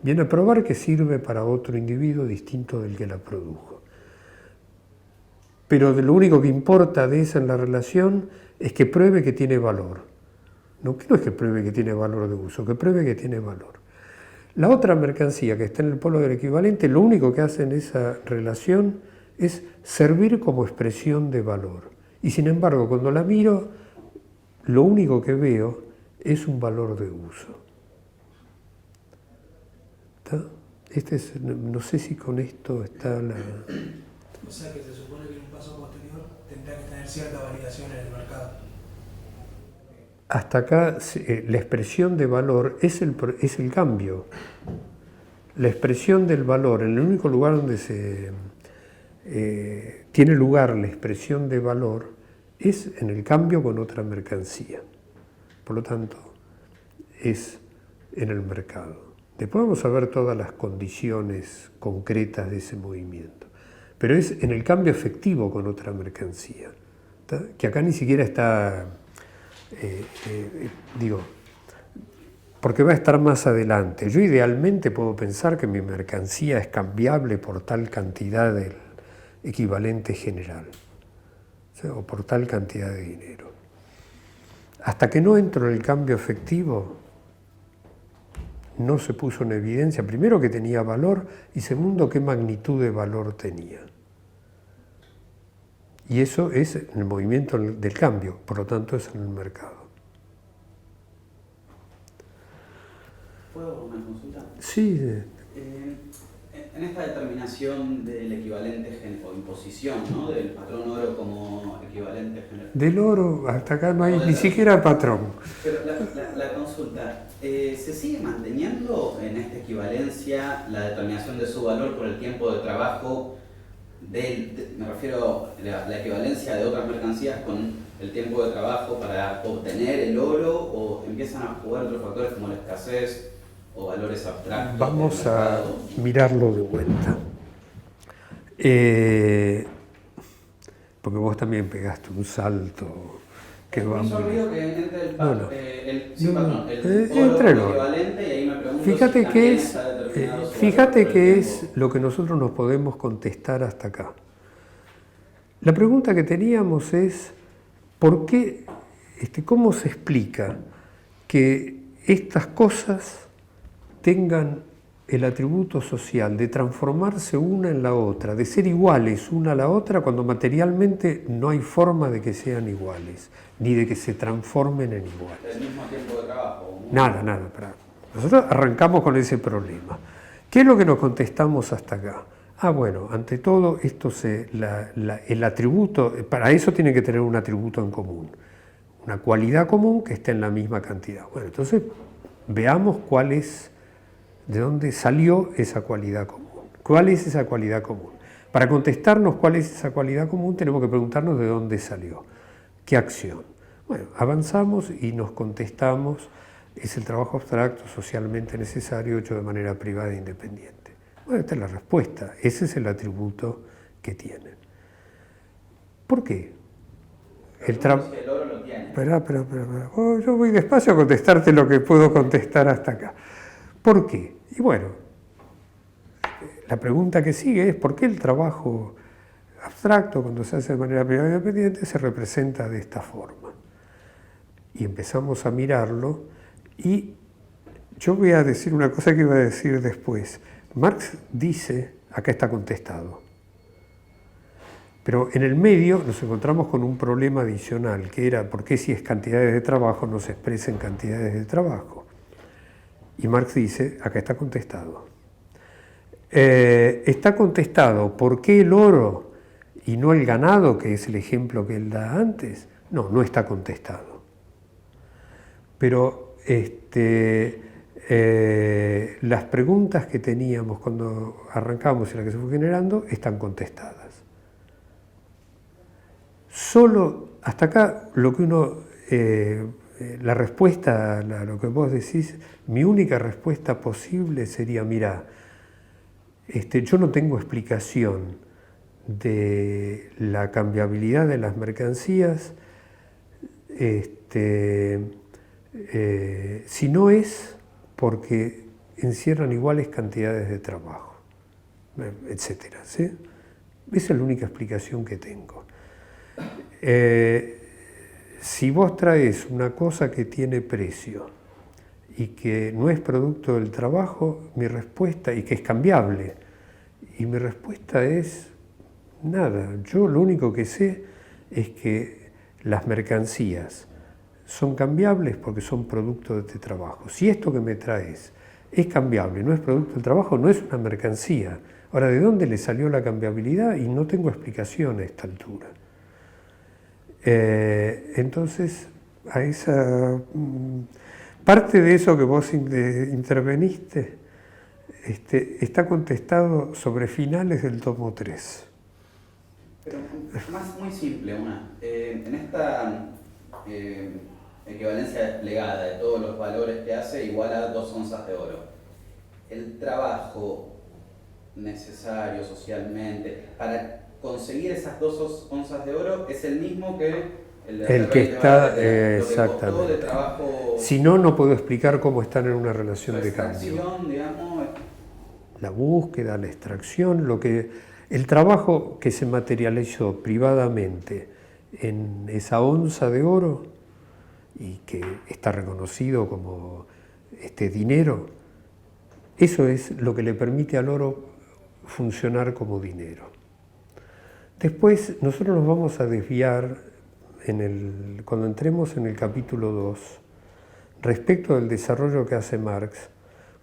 viene a probar que sirve para otro individuo distinto del que la produjo. Pero lo único que importa de esa en la relación es que pruebe que tiene valor. No es que pruebe que tiene valor de uso, que pruebe que tiene valor. La otra mercancía que está en el polo del equivalente, lo único que hace en esa relación es servir como expresión de valor. Y sin embargo, cuando la miro, lo único que veo es un valor de uso. ¿Está? No sé si con esto está la... O sea que se supone que en un paso posterior tendrá que tener cierta validación en el mercado. Hasta acá la expresión de valor es el cambio. La expresión del valor, en el único lugar donde tiene lugar la expresión de valor, es en el cambio con otra mercancía. Por lo tanto, es en el mercado. Después vamos a ver todas las condiciones concretas de ese movimiento. Pero es en el cambio efectivo con otra mercancía, ¿tá? Que acá ni siquiera está, porque va a estar más adelante. Yo idealmente puedo pensar que mi mercancía es cambiable por tal cantidad del equivalente general, ¿sí? O por tal cantidad de dinero. Hasta que no entro en el cambio efectivo, no se puso en evidencia, primero, que tenía valor y segundo, qué magnitud de valor tenía. Y eso es el movimiento del cambio, por lo tanto es en el mercado. ¿Puedo una consulta? Sí. En esta determinación del equivalente o imposición, ¿no?, del patrón oro como equivalente general. Del oro hasta acá no hay ni siquiera patrón. Pero la consulta, ¿se sigue manteniendo en esta equivalencia la determinación de su valor por el tiempo de trabajo? Me refiero a la equivalencia de otras mercancías con el tiempo de trabajo para obtener el oro, o empiezan a jugar otros factores como la escasez o valores abstractos? Vamos a mirarlo de vuelta. Porque vos también pegaste un salto que va muy... olvido que entre el patrón, entre el oro equivalente, y ahí me pregunto fíjate si que fíjate que es lo que nosotros nos podemos contestar hasta acá. La pregunta que teníamos es ¿por qué, cómo se explica que estas cosas tengan el atributo social de transformarse una en la otra, de ser iguales una a la otra, cuando materialmente no hay forma de que sean iguales, ni de que se transformen en iguales? ¿El mismo tiempo de trabajo? Nada. Nosotros arrancamos con ese problema. ¿Qué es lo que nos contestamos hasta acá? Bueno, ante todo, el atributo, para eso tiene que tener un atributo en común, una cualidad común que esté en la misma cantidad. Bueno, entonces veamos de dónde salió esa cualidad común. ¿Cuál es esa cualidad común? Para contestarnos cuál es esa cualidad común, tenemos que preguntarnos de dónde salió, qué acción. Bueno, avanzamos y nos contestamos es el trabajo abstracto, socialmente necesario, hecho de manera privada e independiente. Bueno, esta es la respuesta, ese es el atributo que tienen. ¿Por qué? El oro lo tiene. Espera. Oh, yo voy despacio a contestarte lo que puedo contestar hasta acá. ¿Por qué? Y bueno, la pregunta que sigue es ¿por qué el trabajo abstracto, cuando se hace de manera privada e independiente, se representa de esta forma? Y empezamos a mirarlo y yo voy a decir una cosa que iba a decir después. Marx dice, acá está contestado, pero en el medio nos encontramos con un problema adicional, que era ¿por qué si es cantidades de trabajo no se expresa en cantidades de trabajo? Y Marx dice, acá está contestado. Está contestado, ¿por qué el oro y no el ganado, que es el ejemplo que él da antes? No, no está contestado. Pero las preguntas que teníamos cuando arrancamos y las que se fue generando están contestadas. Solo hasta acá lo que uno, la respuesta a lo que vos decís, mi única respuesta posible sería, mirá, yo no tengo explicación de la cambiabilidad de las mercancías, si no es porque encierran iguales cantidades de trabajo, etcétera, ¿sí? Esa es la única explicación que tengo. Si vos traes una cosa que tiene precio y que no es producto del trabajo, mi respuesta, y que es cambiable, y mi respuesta es nada. Yo lo único que sé es que las mercancías son cambiables porque son producto de este trabajo. Si esto que me traes es cambiable, no es producto del trabajo, no es una mercancía. Ahora, ¿de dónde le salió la cambiabilidad? Y no tengo explicación a esta altura. Entonces, a esa parte de eso que vos interveniste está contestado sobre finales del tomo 3. Pero muy simple una. En esta equivalencia desplegada de todos los valores que hace, igual a 2 onzas de oro. El trabajo necesario socialmente para conseguir esas 2 onzas de oro es el mismo que el que está exactamente. De trabajo, si no, no puedo explicar cómo están en una relación de cambio. Digamos, la búsqueda, la extracción, el trabajo que se materializó privadamente en esa onza de oro y que está reconocido como dinero, eso es lo que le permite al oro funcionar como dinero. Después nosotros nos vamos a desviar cuando entremos en el capítulo 2 respecto del desarrollo que hace Marx,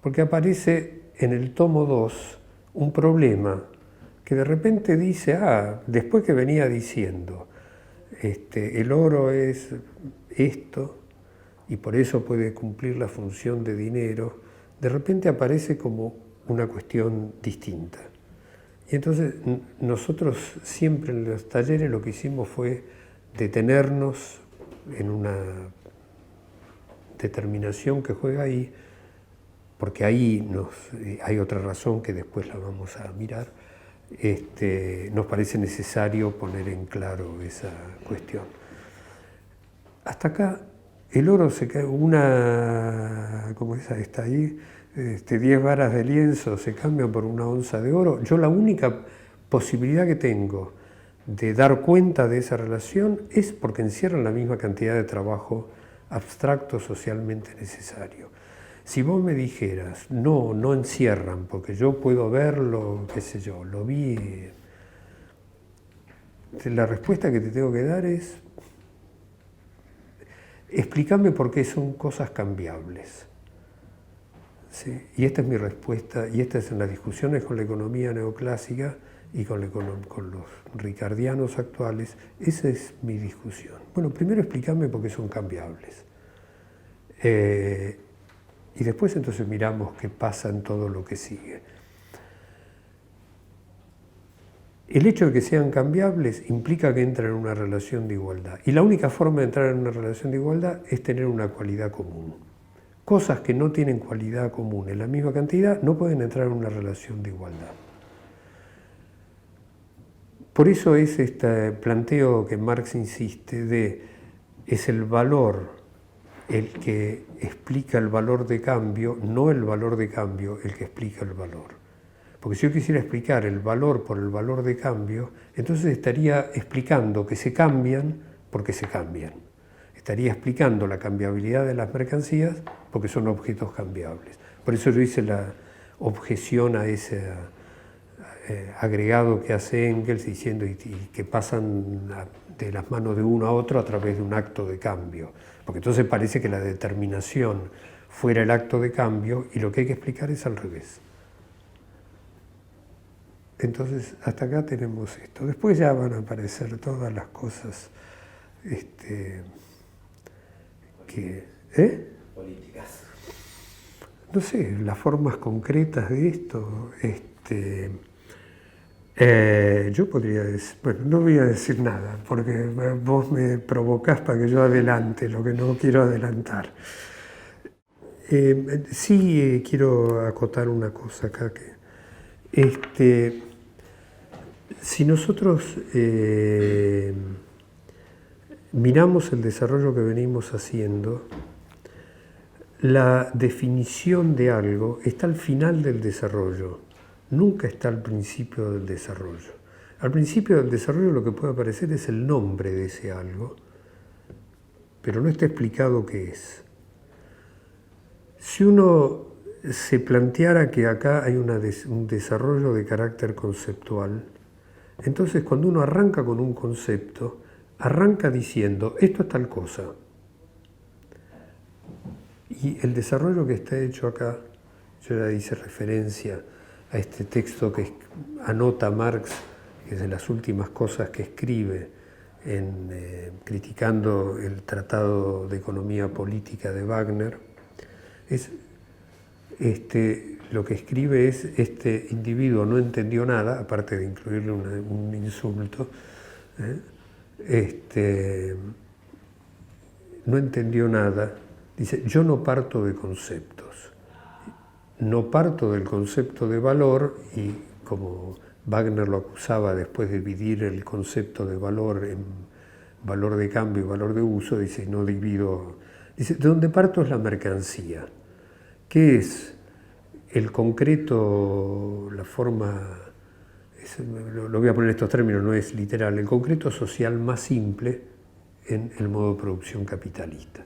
porque aparece en el tomo 2 un problema que de repente dice, después que venía diciendo, el oro es esto y por eso puede cumplir la función de dinero, de repente aparece como una cuestión distinta. Y entonces nosotros siempre en los talleres lo que hicimos fue detenernos en una determinación que juega ahí, porque ahí hay otra razón que después la vamos a mirar, nos parece necesario poner en claro esa cuestión. Hasta acá el oro se cae, como esa está ahí, 10 varas de lienzo se cambian por 1 onza de oro. Yo la única posibilidad que tengo de dar cuenta de esa relación es porque encierran la misma cantidad de trabajo abstracto socialmente necesario. Si vos me dijeras, no encierran, porque yo puedo verlo, qué sé yo, lo vi, la respuesta que te tengo que dar es, explícame por qué son cosas cambiables. ¿Sí? Y esta es mi respuesta, y esta es en las discusiones con la economía neoclásica y con los ricardianos actuales, esa es mi discusión. Bueno, primero explícame por qué son cambiables. Y después entonces miramos qué pasa en todo lo que sigue. El hecho de que sean cambiables implica que entran en una relación de igualdad. Y la única forma de entrar en una relación de igualdad es tener una cualidad común. cosas que no tienen cualidad común en la misma cantidad no pueden entrar en una relación de igualdad. Por eso es este planteo que Marx insiste de es el valor el que explica el valor de cambio, no el valor de cambio el que explica el valor. Porque si yo quisiera explicar el valor por el valor de cambio, entonces estaría explicando que se cambian porque se cambian. Estaría explicando la cambiabilidad de las mercancías porque son objetos cambiables. Por eso yo hice la objeción a ese agregado que hace Engels diciendo y que pasan de las manos de uno a otro a través de un acto de cambio. Porque entonces parece que la determinación fuera el acto de cambio y lo que hay que explicar es al revés. Entonces, hasta acá tenemos esto. Después ya van a aparecer todas las cosas Políticas. No sé, las formas concretas de esto. Yo podría decir, bueno, no voy a decir nada, porque vos me provocás para que yo adelante lo que no quiero adelantar. Sí quiero acotar una cosa acá que si nosotros miramos el desarrollo que venimos haciendo, la definición de algo está al final del desarrollo, nunca está al principio del desarrollo. Al principio del desarrollo lo que puede aparecer es el nombre de ese algo, pero no está explicado qué es. Si uno se planteara que acá hay un desarrollo de carácter conceptual, entonces cuando uno arranca con un concepto, arranca diciendo, esto es tal cosa. Y el desarrollo que está hecho acá, yo ya hice referencia a este texto que anota Marx, que es de las últimas cosas que escribe criticando el Tratado de Economía Política de Wagner, lo que escribe es este individuo no entendió nada, aparte de incluirle un insulto, no entendió nada, dice, yo no parto de conceptos, no parto del concepto de valor y como Wagner lo acusaba después de dividir el concepto de valor en valor de cambio y valor de uso, dice, no divido, dice, de donde parto es la mercancía, que es el concreto, la forma, lo voy a poner en estos términos, no es literal, el concreto social más simple en el modo de producción capitalista.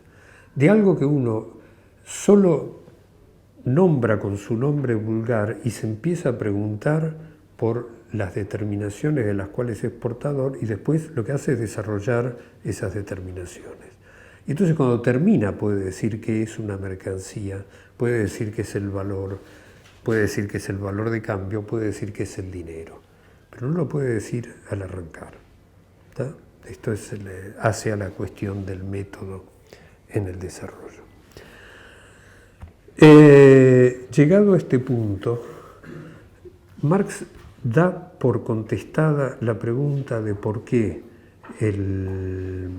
De algo que uno solo nombra con su nombre vulgar y se empieza a preguntar por las determinaciones de las cuales es portador y después lo que hace es desarrollar esas determinaciones. Y entonces cuando termina puede decir que es una mercancía, puede decir que es el valor, puede decir que es el valor de cambio, puede decir que es el dinero, pero no lo puede decir al arrancar. ¿Está? Esto hace a la cuestión del método en el desarrollo. Llegado a este punto, Marx da por contestada la pregunta de por qué el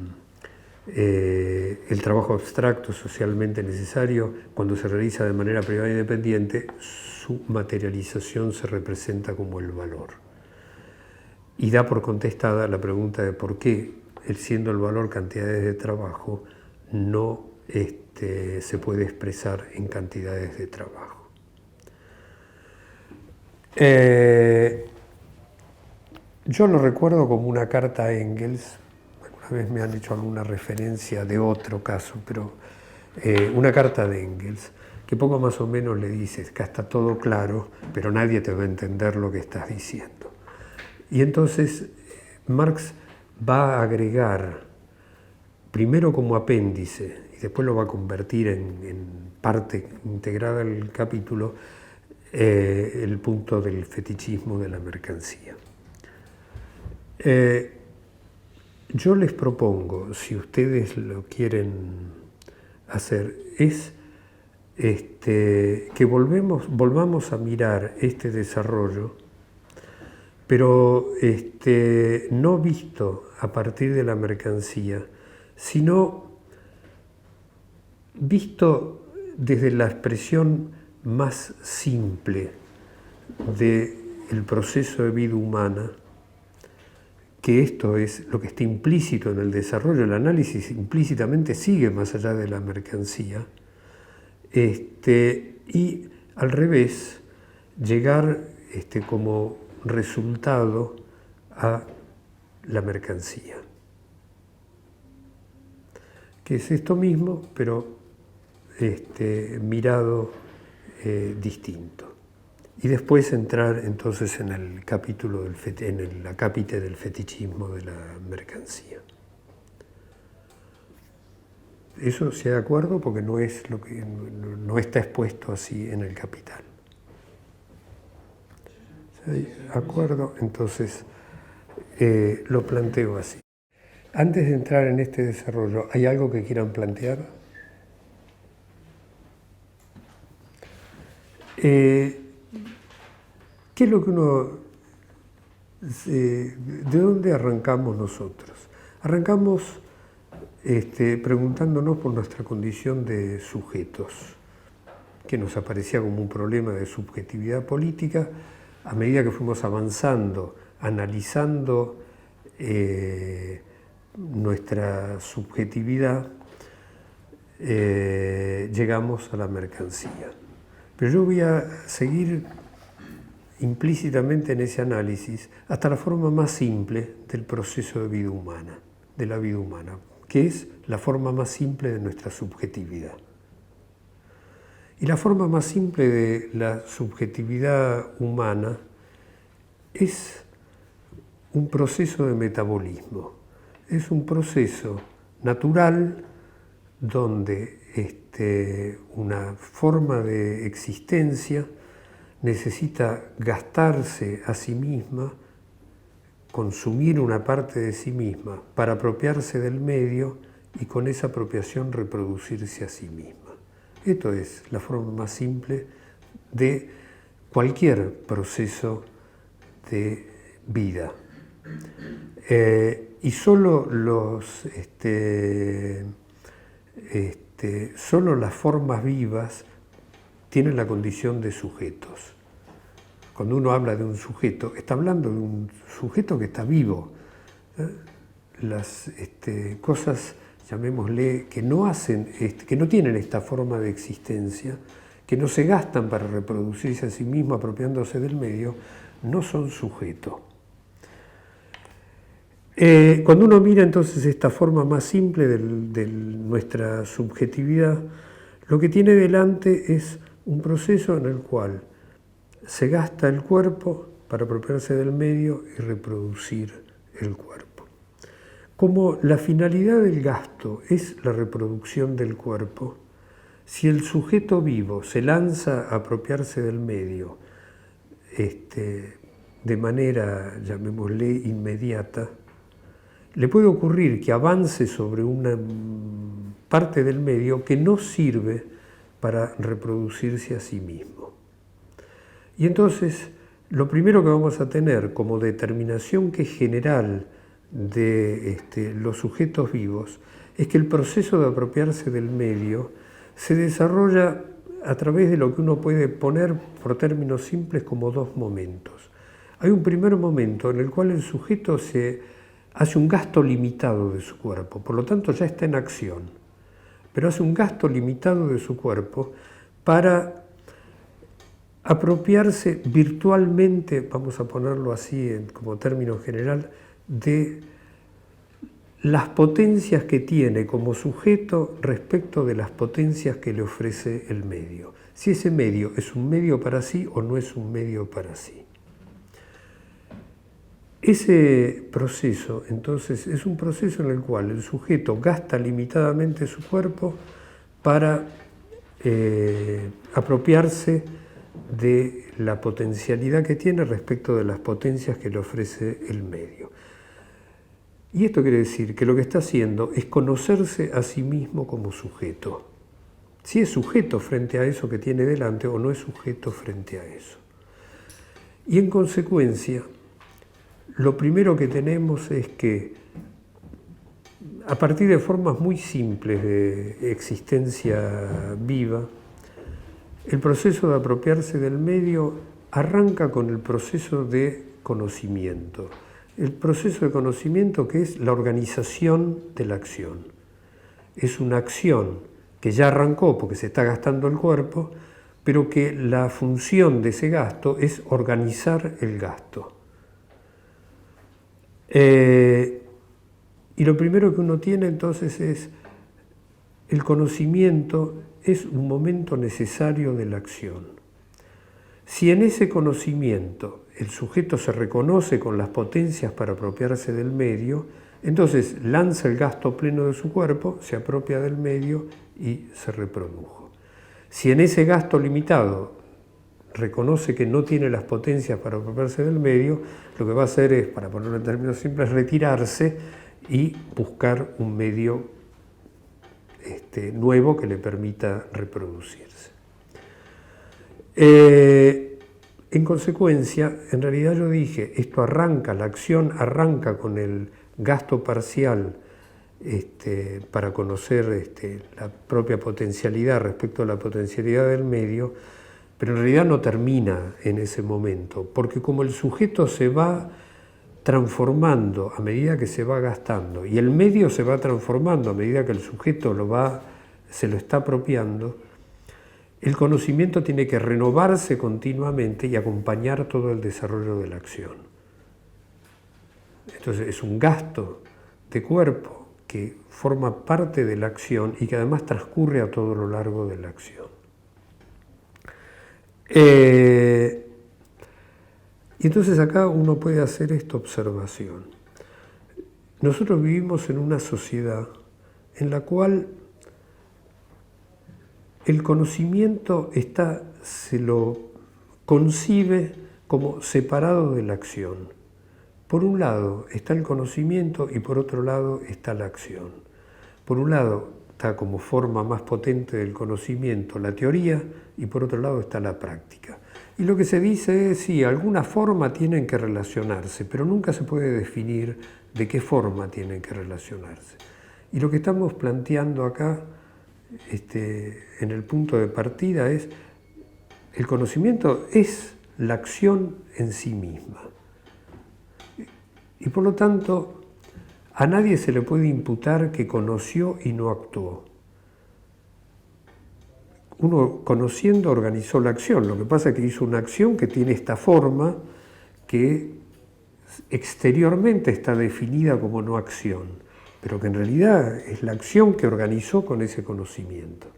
trabajo abstracto socialmente necesario, cuando se realiza de manera privada e independiente, su materialización se representa como el valor. Y da por contestada la pregunta de por qué, siendo el valor cantidades de trabajo, no se puede expresar en cantidades de trabajo. Yo lo recuerdo como una carta a Engels. Alguna vez me han hecho alguna referencia de otro caso, pero una carta de Engels, que poco más o menos le dice, acá está todo claro, pero nadie te va a entender lo que estás diciendo. Y entonces Marx va a agregar, primero como apéndice, y después lo va a convertir en parte integrada del capítulo, el punto del fetichismo de la mercancía. Yo les propongo, si ustedes lo quieren hacer, es que volvamos a mirar este desarrollo, pero no visto a partir de la mercancía, sino visto desde la expresión más simple del proceso de vida humana, que esto es lo que está implícito en el desarrollo, el análisis implícitamente sigue más allá de la mercancía, y al revés, llegar como resultado a la mercancía, que es esto mismo, pero mirado distinto. Y después entrar entonces en el capítulo en el acápite del fetichismo de la mercancía. Eso se de acuerdo porque no es lo que no está expuesto así en el Capital. ¿De acuerdo? Entonces lo planteo así. Antes de entrar en este desarrollo, ¿hay algo que quieran plantear? ¿Qué es lo que de dónde arrancamos nosotros? Arrancamos preguntándonos por nuestra condición de sujetos, que nos aparecía como un problema de subjetividad política. A medida que fuimos avanzando, analizando nuestra subjetividad, llegamos a la mercancía. Pero yo voy a seguir implícitamente en ese análisis hasta la forma más simple del proceso de vida humana, de la vida humana, que es la forma más simple de nuestra subjetividad. Y la forma más simple de la subjetividad humana es un proceso de metabolismo. Es un proceso natural donde una forma de existencia necesita gastarse a sí misma, consumir una parte de sí misma para apropiarse del medio y con esa apropiación reproducirse a sí misma. Esto es la forma más simple de cualquier proceso de vida. Y solo solo las formas vivas tienen la condición de sujetos. Cuando uno habla de un sujeto, está hablando de un sujeto que está vivo. Las cosas, llamémosle, que no tienen esta forma de existencia, que no se gastan para reproducirse a sí mismo apropiándose del medio, no son sujetos. Cuando uno mira entonces esta forma más simple de nuestra subjetividad, lo que tiene delante es un proceso en el cual se gasta el cuerpo para apropiarse del medio y reproducir el cuerpo. Como la finalidad del gasto es la reproducción del cuerpo, si el sujeto vivo se lanza a apropiarse del medio de manera, llamémosle, inmediata, le puede ocurrir que avance sobre una parte del medio que no sirve para reproducirse a sí mismo. Y entonces, lo primero que vamos a tener como determinación que es general de los sujetos vivos es que el proceso de apropiarse del medio se desarrolla a través de lo que uno puede poner por términos simples como dos momentos. Hay un primer momento en el cual el sujeto hace un gasto limitado de su cuerpo, por lo tanto ya está en acción, pero hace un gasto limitado de su cuerpo para apropiarse virtualmente, vamos a ponerlo así como término general, de las potencias que tiene como sujeto respecto de las potencias que le ofrece el medio. Si ese medio es un medio para sí o no es un medio para sí. Ese proceso, entonces, es un proceso en el cual el sujeto gasta limitadamente su cuerpo para apropiarse de la potencialidad que tiene respecto de las potencias que le ofrece el medio. Y esto quiere decir que lo que está haciendo es conocerse a sí mismo como sujeto. Si es sujeto frente a eso que tiene delante o no es sujeto frente a eso. Y en consecuencia, lo primero que tenemos es que, a partir de formas muy simples de existencia viva, el proceso de apropiarse del medio arranca con el proceso de conocimiento. El proceso de conocimiento que es la organización de la acción. Es una acción que ya arrancó porque se está gastando el cuerpo, pero que la función de ese gasto es organizar el gasto. Y lo primero que uno tiene entonces es el conocimiento es un momento necesario de la acción. Si en ese conocimiento el sujeto se reconoce con las potencias para apropiarse del medio, entonces lanza el gasto pleno de su cuerpo, se apropia del medio y se reprodujo. Si en ese gasto limitado reconoce que no tiene las potencias para apropiarse del medio, lo que va a hacer es, para ponerlo en términos simples, retirarse y buscar un medio nuevo que le permita reproducirse. En consecuencia, en realidad yo dije, esto arranca, la acción arranca con el gasto parcial para conocer la propia potencialidad respecto a la potencialidad del medio, pero en realidad no termina en ese momento, porque como el sujeto se va transformando a medida que se va gastando y el medio se va transformando a medida que el sujeto se lo está apropiando, el conocimiento tiene que renovarse continuamente y acompañar todo el desarrollo de la acción. Entonces es un gasto de cuerpo que forma parte de la acción y que además transcurre a todo lo largo de la acción. Y entonces acá uno puede hacer esta observación. Nosotros vivimos en una sociedad en la cual el conocimiento se lo concibe como separado de la acción. Por un lado está el conocimiento y por otro lado está la acción. Por un lado está como forma más potente del conocimiento la teoría y por otro lado está la práctica. Y lo que se dice es, sí, alguna forma tienen que relacionarse, pero nunca se puede definir de qué forma tienen que relacionarse. Y lo que estamos planteando acá, en el punto de partida, es el conocimiento es la acción en sí misma. Y por lo tanto, a nadie se le puede imputar que conoció y no actuó. Uno, conociendo, organizó la acción. Lo que pasa es que hizo una acción que tiene esta forma que exteriormente está definida como no acción, pero que en realidad es la acción que organizó con ese conocimiento.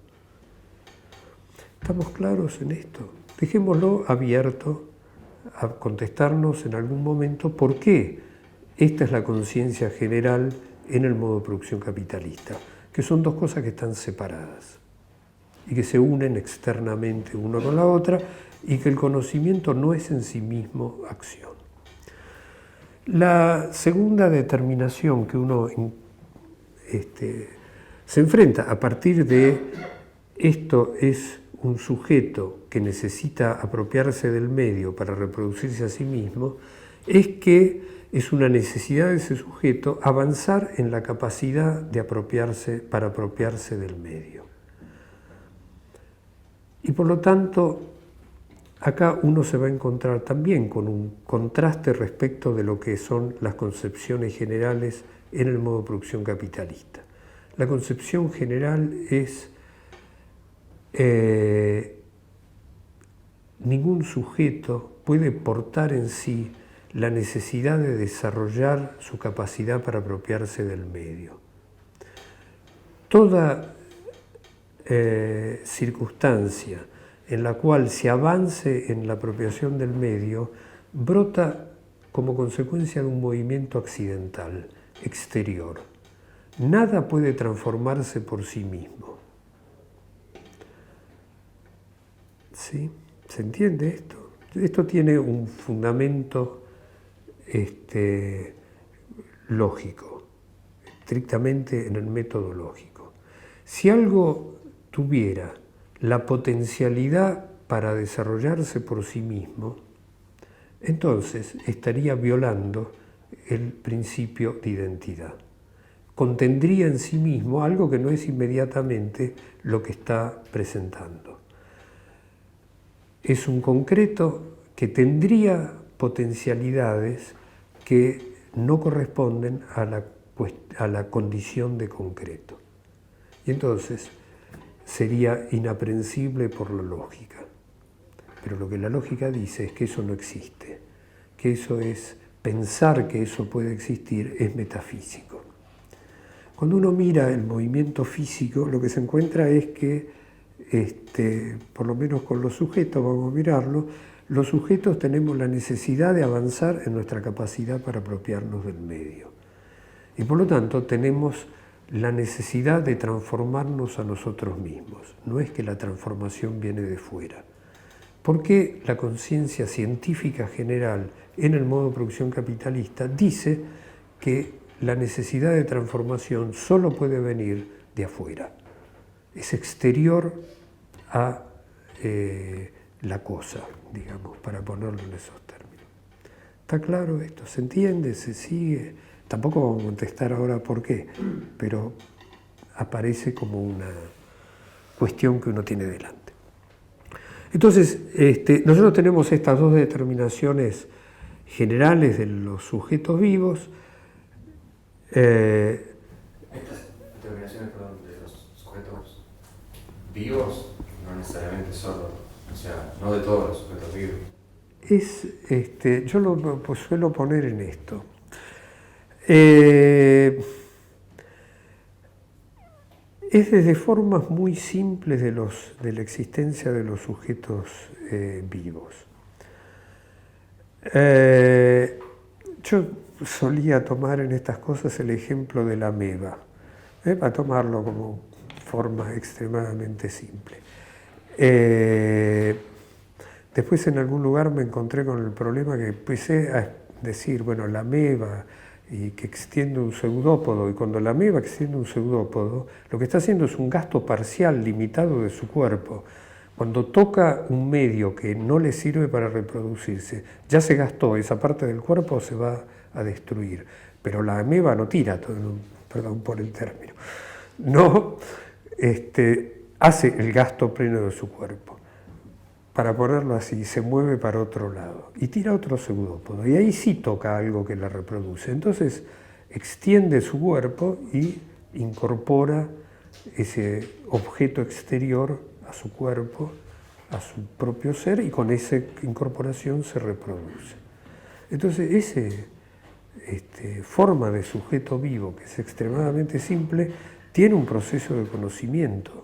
¿Estamos claros en esto? Dejémoslo abierto a contestarnos en algún momento por qué esta es la conciencia general en el modo de producción capitalista, que son dos cosas que están separadas y que se unen externamente una con la otra y que el conocimiento no es en sí mismo acción. La segunda determinación que uno se enfrenta a partir de esto es un sujeto que necesita apropiarse del medio para reproducirse a sí mismo, es que es una necesidad de ese sujeto avanzar en la capacidad de para apropiarse del medio. Y por lo tanto, acá uno se va a encontrar también con un contraste respecto de lo que son las concepciones generales en el modo de producción capitalista. La concepción general es ningún sujeto puede portar en sí la necesidad de desarrollar su capacidad para apropiarse del medio. Toda circunstancia en la cual se avance en la apropiación del medio brota como consecuencia de un movimiento accidental, exterior. Nada puede transformarse por sí mismo. ¿Sí? ¿Se entiende esto? Esto tiene un fundamento lógico, estrictamente en el método lógico. Si algo tuviera la potencialidad para desarrollarse por sí mismo, entonces estaría violando el principio de identidad. Contendría en sí mismo algo que no es inmediatamente lo que está presentando. es un concreto que tendría potencialidades que no corresponden a la condición de concreto. Y entonces sería inaprensible por la lógica. Pero lo que la lógica dice es que eso no existe, que eso es, pensar que eso puede existir es metafísico. Cuando uno mira el movimiento físico, lo que se encuentra es que, por lo menos con los sujetos, vamos a mirarlo, los sujetos tenemos la necesidad de avanzar en nuestra capacidad para apropiarnos del medio. Y por lo tanto tenemos la necesidad de transformarnos a nosotros mismos. No es que la transformación viene de fuera. ¿Por qué la conciencia científica general en el modo de producción capitalista dice que la necesidad de transformación solo puede venir de afuera? Es exterior a la cosa, digamos, para ponerlo en esos términos. ¿Está claro esto? ¿Se entiende? ¿Se sigue? Tampoco vamos a contestar ahora por qué, pero aparece como una cuestión que uno tiene delante. Entonces, nosotros tenemos estas dos determinaciones generales de los sujetos vivos. Estas determinaciones, perdón, de los sujetos vivos no necesariamente solo, o sea, no de todos los sujetos vivos. Yo lo suelo poner en esto. Es desde formas muy simples de la existencia de los sujetos vivos. Yo solía tomar en estas cosas el ejemplo de la ameba, para tomarlo como forma extremadamente simple. Después en algún lugar me encontré con el problema que empecé a decir, bueno, la ameba y que extiende un pseudópodo, y cuando la ameba extiende un pseudópodo, lo que está haciendo es un gasto parcial limitado de su cuerpo. Cuando toca un medio que no le sirve para reproducirse, ya se gastó, esa parte del cuerpo se va a destruir. Pero la ameba no tira, perdón por el término, no hace el gasto pleno de su cuerpo. Para ponerlo así, se mueve para otro lado y tira otro pseudópodo. Y ahí sí toca algo que la reproduce. Entonces extiende su cuerpo y incorpora ese objeto exterior a su cuerpo, a su propio ser, y con esa incorporación se reproduce. Entonces esa forma de sujeto vivo, que es extremadamente simple, tiene un proceso de conocimiento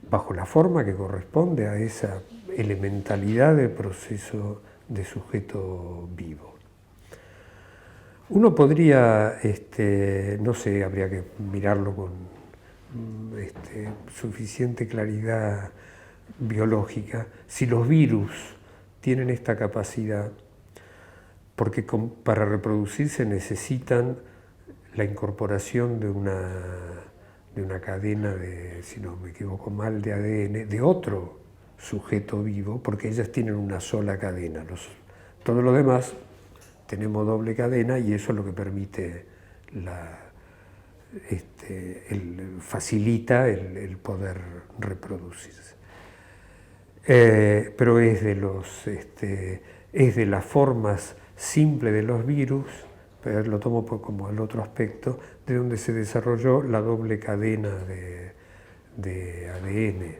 bajo la forma que corresponde a esa elementalidad de proceso de sujeto vivo. Uno podría, no sé, habría que mirarlo con suficiente claridad biológica, si los virus tienen esta capacidad, porque para reproducirse necesitan la incorporación de una cadena de, si no me equivoco mal, de ADN, de otro sujeto vivo, porque ellas tienen una sola cadena. Todo lo demás tenemos doble cadena y eso es lo que permite, facilita el poder reproducirse. Pero es de las formas simples de los virus, pero lo tomo como el otro aspecto, de donde se desarrolló la doble cadena de ADN.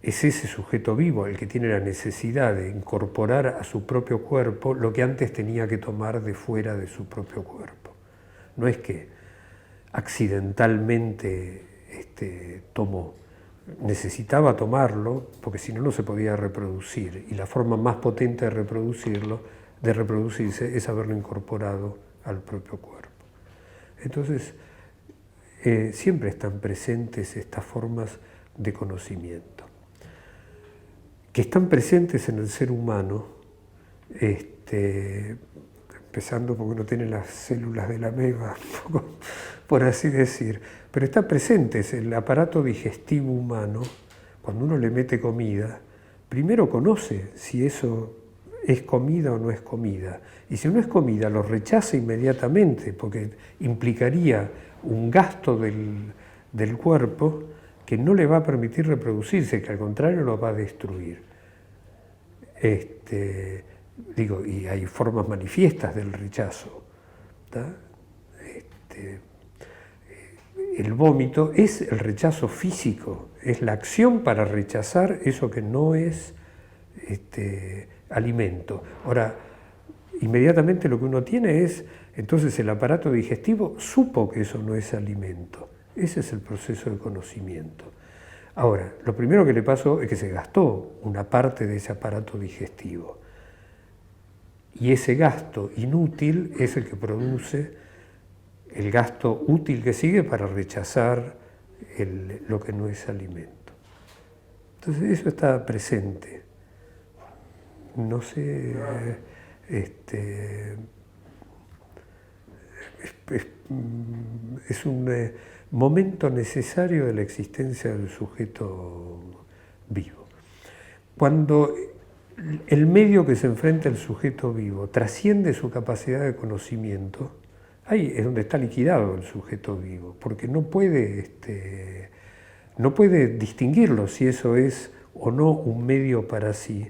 Es ese sujeto vivo el que tiene la necesidad de incorporar a su propio cuerpo lo que antes tenía que tomar de fuera de su propio cuerpo. No es que accidentalmente tomó, necesitaba tomarlo porque si no, no se podía reproducir, y la forma más potente de reproducirse es haberlo incorporado al propio cuerpo. Entonces, siempre están presentes estas formas de conocimiento, que están presentes en el ser humano, empezando porque no tiene las células de la ameba, por así decir, pero están presentes en el aparato digestivo humano. Cuando uno le mete comida, primero conoce si eso es comida o no es comida. Y si no es comida, lo rechaza inmediatamente, porque implicaría un gasto del cuerpo que no le va a permitir reproducirse, que al contrario lo va a destruir. Y hay formas manifiestas del rechazo. El vómito es el rechazo físico, es la acción para rechazar eso que no es alimento. Ahora, inmediatamente lo que uno tiene es, entonces el aparato digestivo supo que eso no es alimento. Ese es el proceso de conocimiento. Ahora, lo primero que le pasó es que se gastó una parte de ese aparato digestivo. Y ese gasto inútil es el que produce el gasto útil que sigue para rechazar lo que no es alimento. Entonces eso está presente. No sé, es un momento necesario de la existencia del sujeto vivo. Cuando el medio que se enfrenta al sujeto vivo trasciende su capacidad de conocimiento, ahí es donde está liquidado el sujeto vivo, porque no puede distinguirlo si eso es o no un medio para sí.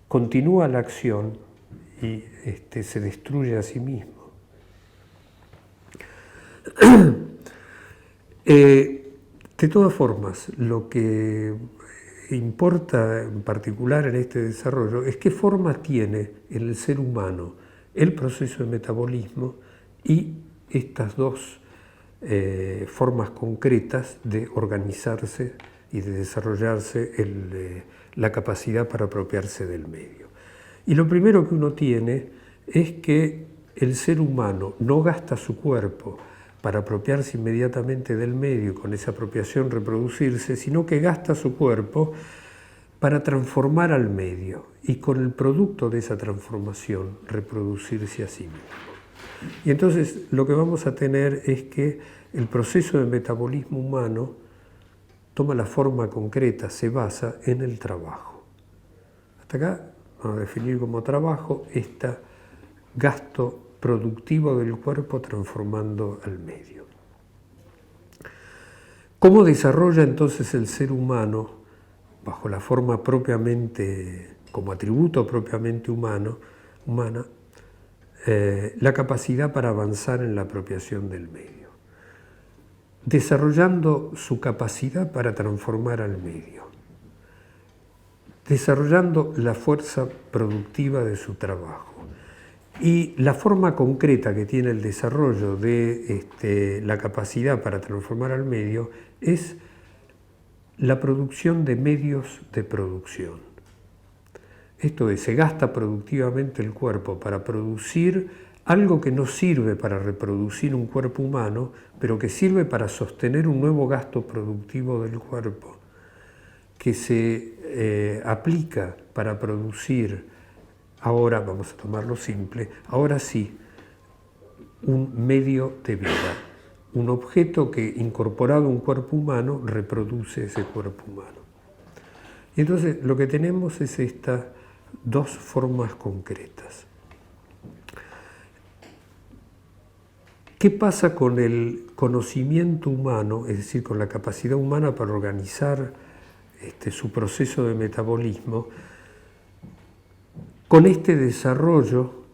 Continúa la acción y se destruye a sí mismo. De todas formas, lo que importa en particular en este desarrollo es qué forma tiene en el ser humano el proceso de metabolismo y estas dos formas concretas de organizarse y de desarrollarse la capacidad para apropiarse del medio. Y lo primero que uno tiene es que el ser humano no gasta su cuerpo para apropiarse inmediatamente del medio y con esa apropiación reproducirse, sino que gasta su cuerpo para transformar al medio y con el producto de esa transformación reproducirse a sí mismo. Y entonces lo que vamos a tener es que el proceso de metabolismo humano toma la forma concreta, se basa en el trabajo. Hasta acá vamos a definir como trabajo este gasto productivo del cuerpo transformando al medio. ¿Cómo desarrolla entonces el ser humano, bajo la forma propiamente, como atributo propiamente humana, la capacidad para avanzar en la apropiación del medio? Desarrollando su capacidad para transformar al medio, desarrollando la fuerza productiva de su trabajo. Y la forma concreta que tiene el desarrollo de la capacidad para transformar al medio es la producción de medios de producción. Esto es, se gasta productivamente el cuerpo para producir algo que no sirve para reproducir un cuerpo humano, pero que sirve para sostener un nuevo gasto productivo del cuerpo, que se aplica para producir, ahora vamos a tomarlo simple, ahora sí, un medio de vida, un objeto que incorporado a un cuerpo humano reproduce ese cuerpo humano. Y entonces lo que tenemos es estas dos formas concretas. ¿Qué pasa con el conocimiento humano, es decir, con la capacidad humana para organizar su proceso de metabolismo, con este desarrollo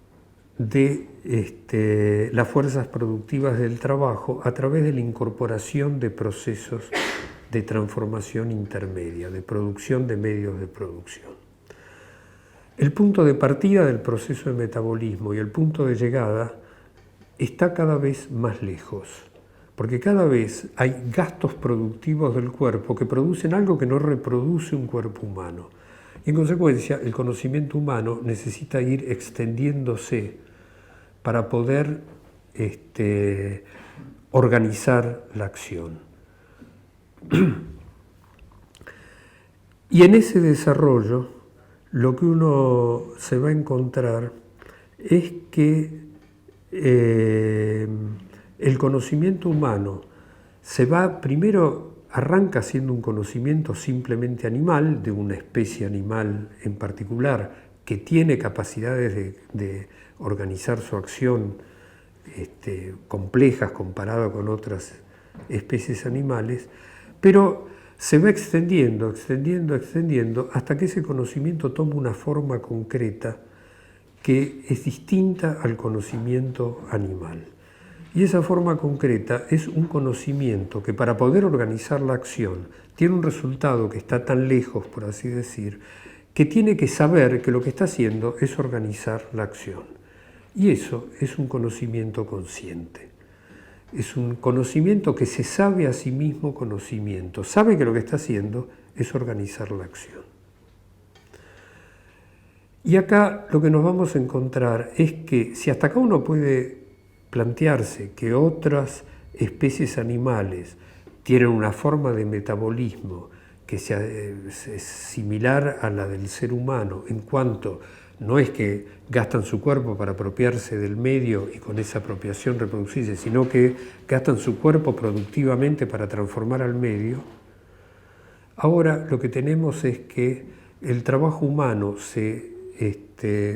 de las fuerzas productivas del trabajo a través de la incorporación de procesos de transformación intermedia, de producción de medios de producción? El punto de partida del proceso de metabolismo y el punto de llegada está cada vez más lejos, porque cada vez hay gastos productivos del cuerpo que producen algo que no reproduce un cuerpo humano. Y en consecuencia, el conocimiento humano necesita ir extendiéndose para poder organizar la acción. Y en ese desarrollo, lo que uno se va a encontrar es que el conocimiento humano arranca siendo un conocimiento simplemente animal, de una especie animal en particular, que tiene capacidades de organizar su acción complejas comparado con otras especies animales, pero se va extendiendo, extendiendo, hasta que ese conocimiento toma una forma concreta que es distinta al conocimiento animal. Y esa forma concreta es un conocimiento que, para poder organizar la acción, tiene un resultado que está tan lejos, por así decir, que tiene que saber que lo que está haciendo es organizar la acción. Y eso es un conocimiento consciente. Es un conocimiento que se sabe a sí mismo conocimiento. Sabe que lo que está haciendo es organizar la acción. Y acá lo que nos vamos a encontrar es que si hasta acá uno puede plantearse que otras especies animales tienen una forma de metabolismo que es similar a la del ser humano, en cuanto no es que gastan su cuerpo para apropiarse del medio y con esa apropiación reproducirse, sino que gastan su cuerpo productivamente para transformar al medio. Ahora lo que tenemos es que el trabajo humano se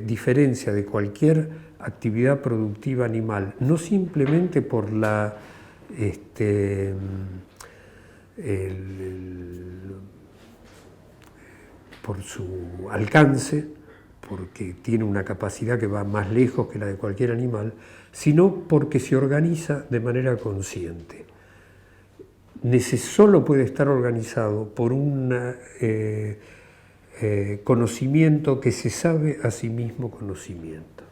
diferencia de cualquier actividad productiva animal, no simplemente por por su alcance, porque tiene una capacidad que va más lejos que la de cualquier animal, sino porque se organiza de manera consciente. Solo puede estar organizado por un conocimiento que se sabe a sí mismo conocimiento.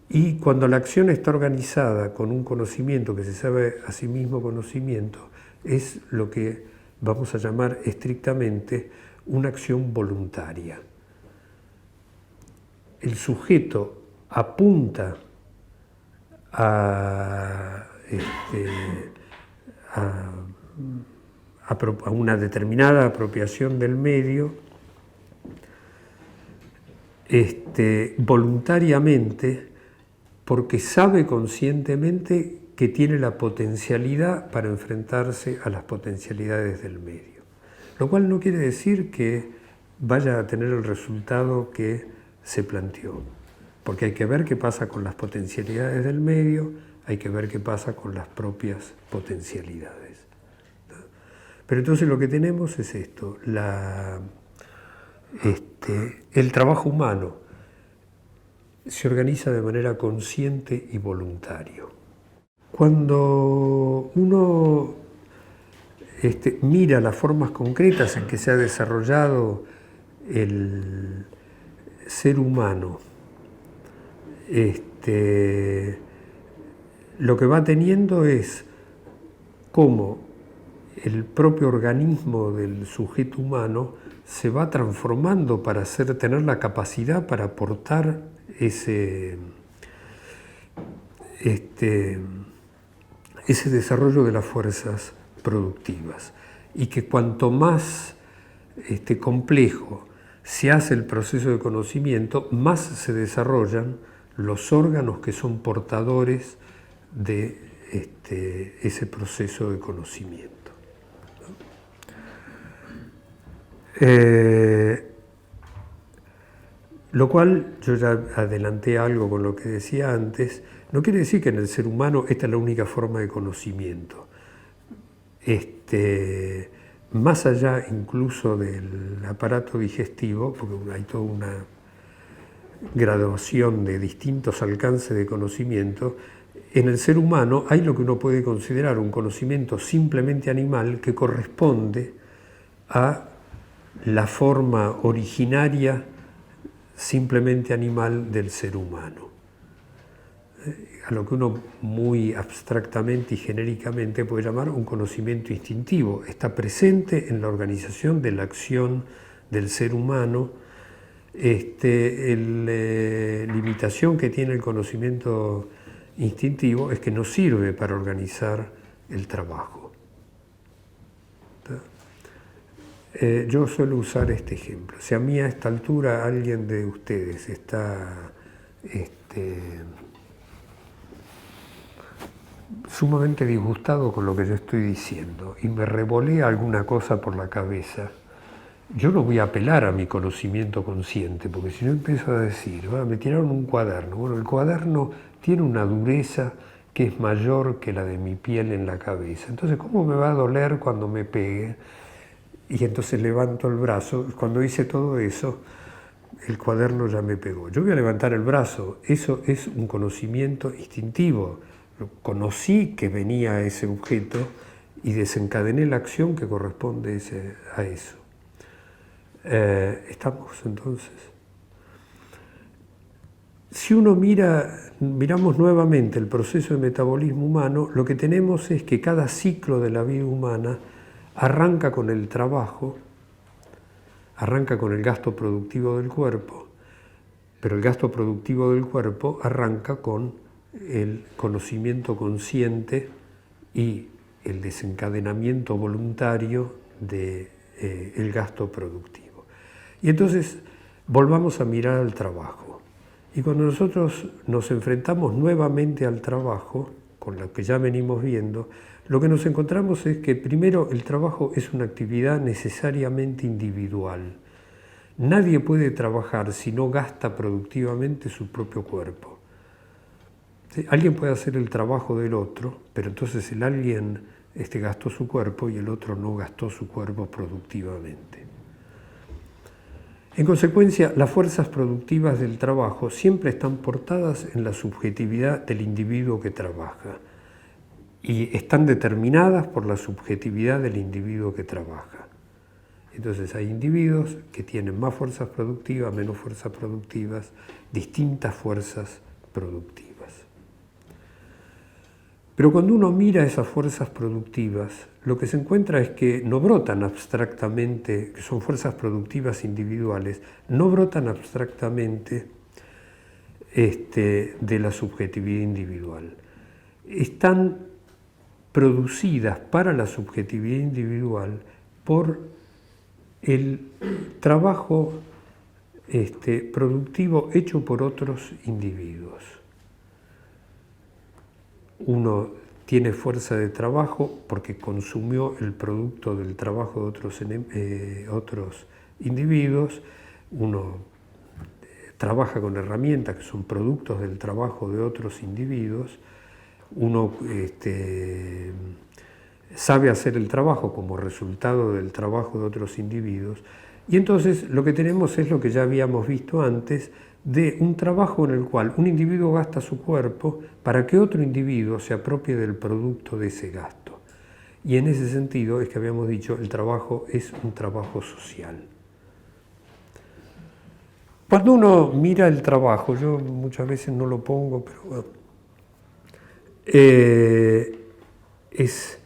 Y cuando la acción está organizada con un conocimiento que se sabe a sí mismo conocimiento, es lo que vamos a llamar estrictamente una acción voluntaria. El sujeto apunta a una determinada apropiación del medio voluntariamente, porque sabe conscientemente que tiene la potencialidad para enfrentarse a las potencialidades del medio. Lo cual no quiere decir que vaya a tener el resultado que se planteó, porque hay que ver qué pasa con las potencialidades del medio, hay que ver qué pasa con las propias potencialidades. Pero entonces lo que tenemos es esto, el trabajo humano se organiza de manera consciente y voluntario. Cuando uno mira las formas concretas en que se ha desarrollado el ser humano, lo que va teniendo es cómo el propio organismo del sujeto humano se va transformando para tener la capacidad para aportar ese desarrollo de las fuerzas productivas, y que cuanto más complejo se hace el proceso de conocimiento, más se desarrollan los órganos que son portadores de ese proceso de conocimiento. Lo cual, yo ya adelanté algo con lo que decía antes, no quiere decir que en el ser humano esta es la única forma de conocimiento. Más allá incluso del aparato digestivo, porque hay toda una graduación de distintos alcances de conocimiento, en el ser humano hay lo que uno puede considerar un conocimiento simplemente animal que corresponde a la forma originaria simplemente animal del ser humano, a lo que uno muy abstractamente y genéricamente puede llamar un conocimiento instintivo. Está presente en la organización de la acción del ser humano. La limitación que tiene el conocimiento instintivo es que no sirve para organizar el trabajo. Yo suelo usar este ejemplo. Si a mí a esta altura alguien de ustedes está sumamente disgustado con lo que yo estoy diciendo y me revolea alguna cosa por la cabeza, yo no voy a apelar a mi conocimiento consciente, porque si yo empiezo a decir, me tiraron un cuaderno, bueno, el cuaderno tiene una dureza que es mayor que la de mi piel en la cabeza. Entonces, ¿cómo me va a doler cuando me pegue? Y entonces levanto el brazo. Cuando hice todo eso, el cuaderno ya me pegó. Yo voy a levantar el brazo. Eso es un conocimiento instintivo. Conocí que venía ese objeto y desencadené la acción que corresponde a eso. ¿Estamos entonces? Si uno miramos nuevamente el proceso de metabolismo humano, lo que tenemos es que cada ciclo de la vida humana arranca con el trabajo, arranca con el gasto productivo del cuerpo, pero el gasto productivo del cuerpo arranca con el conocimiento consciente y el desencadenamiento voluntario del gasto productivo. Y entonces volvamos a mirar al trabajo. Y cuando nosotros nos enfrentamos nuevamente al trabajo, con lo que ya venimos viendo, lo que nos encontramos es que primero el trabajo es una actividad necesariamente individual. Nadie puede trabajar si no gasta productivamente su propio cuerpo. ¿Sí? Alguien puede hacer el trabajo del otro, pero entonces el alguien gastó su cuerpo y el otro no gastó su cuerpo productivamente. En consecuencia, las fuerzas productivas del trabajo siempre están portadas en la subjetividad del individuo que trabaja y están determinadas por la subjetividad del individuo que trabaja. Entonces hay individuos que tienen más fuerzas productivas, menos fuerzas productivas, distintas fuerzas productivas. Pero cuando uno mira esas fuerzas productivas, lo que se encuentra es que no brotan abstractamente, que son fuerzas productivas individuales, no brotan abstractamente de la subjetividad individual. Están producidas para la subjetividad individual por el trabajo productivo hecho por otros individuos. Uno tiene fuerza de trabajo porque consumió el producto del trabajo de otros individuos. Uno trabaja con herramientas que son productos del trabajo de otros individuos. Uno sabe hacer el trabajo como resultado del trabajo de otros individuos. Y entonces lo que tenemos es lo que ya habíamos visto antes, de un trabajo en el cual un individuo gasta su cuerpo para que otro individuo se apropie del producto de ese gasto. Y en ese sentido es que habíamos dicho, el trabajo es un trabajo social. Cuando uno mira el trabajo, yo muchas veces no lo pongo, pero bueno, es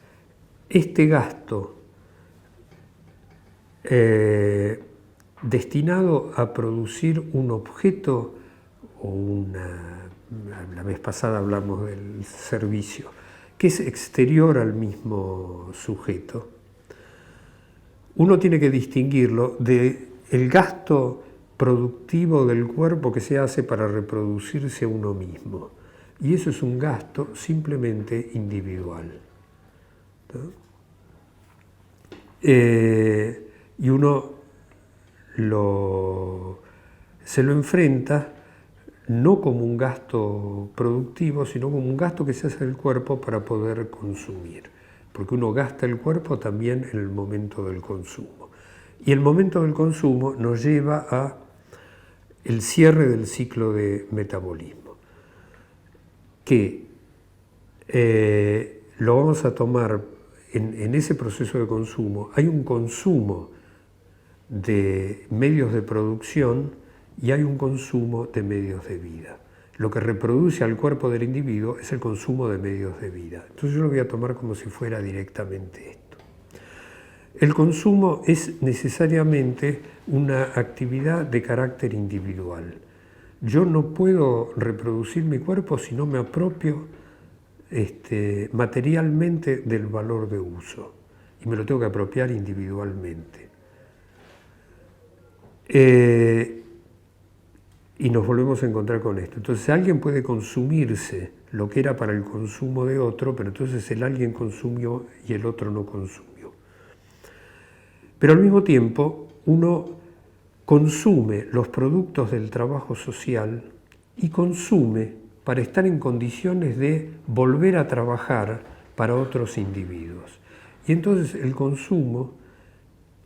este gasto destinado a producir un objeto o la vez pasada hablamos del servicio, que es exterior al mismo sujeto. Uno tiene que distinguirlo del gasto productivo del cuerpo que se hace para reproducirse a uno mismo. Y eso es un gasto simplemente individual, ¿no? Y uno se lo enfrenta no como un gasto productivo, sino como un gasto que se hace del cuerpo para poder consumir. Porque uno gasta el cuerpo también en el momento del consumo. Y el momento del consumo nos lleva a el cierre del ciclo de metabolismo, que lo vamos a tomar en ese proceso de consumo. Hay un consumo de medios de producción y hay un consumo de medios de vida. Lo que reproduce al cuerpo del individuo es el consumo de medios de vida. Entonces yo lo voy a tomar como si fuera directamente esto. El consumo es necesariamente una actividad de carácter individual. Yo no puedo reproducir mi cuerpo si no me apropio materialmente del valor de uso, y me lo tengo que apropiar individualmente. Y nos volvemos a encontrar con esto. Entonces alguien puede consumirse lo que era para el consumo de otro, pero entonces el alguien consumió y el otro no consumió. Pero al mismo tiempo uno consume los productos del trabajo social y consume para estar en condiciones de volver a trabajar para otros individuos. Y entonces el consumo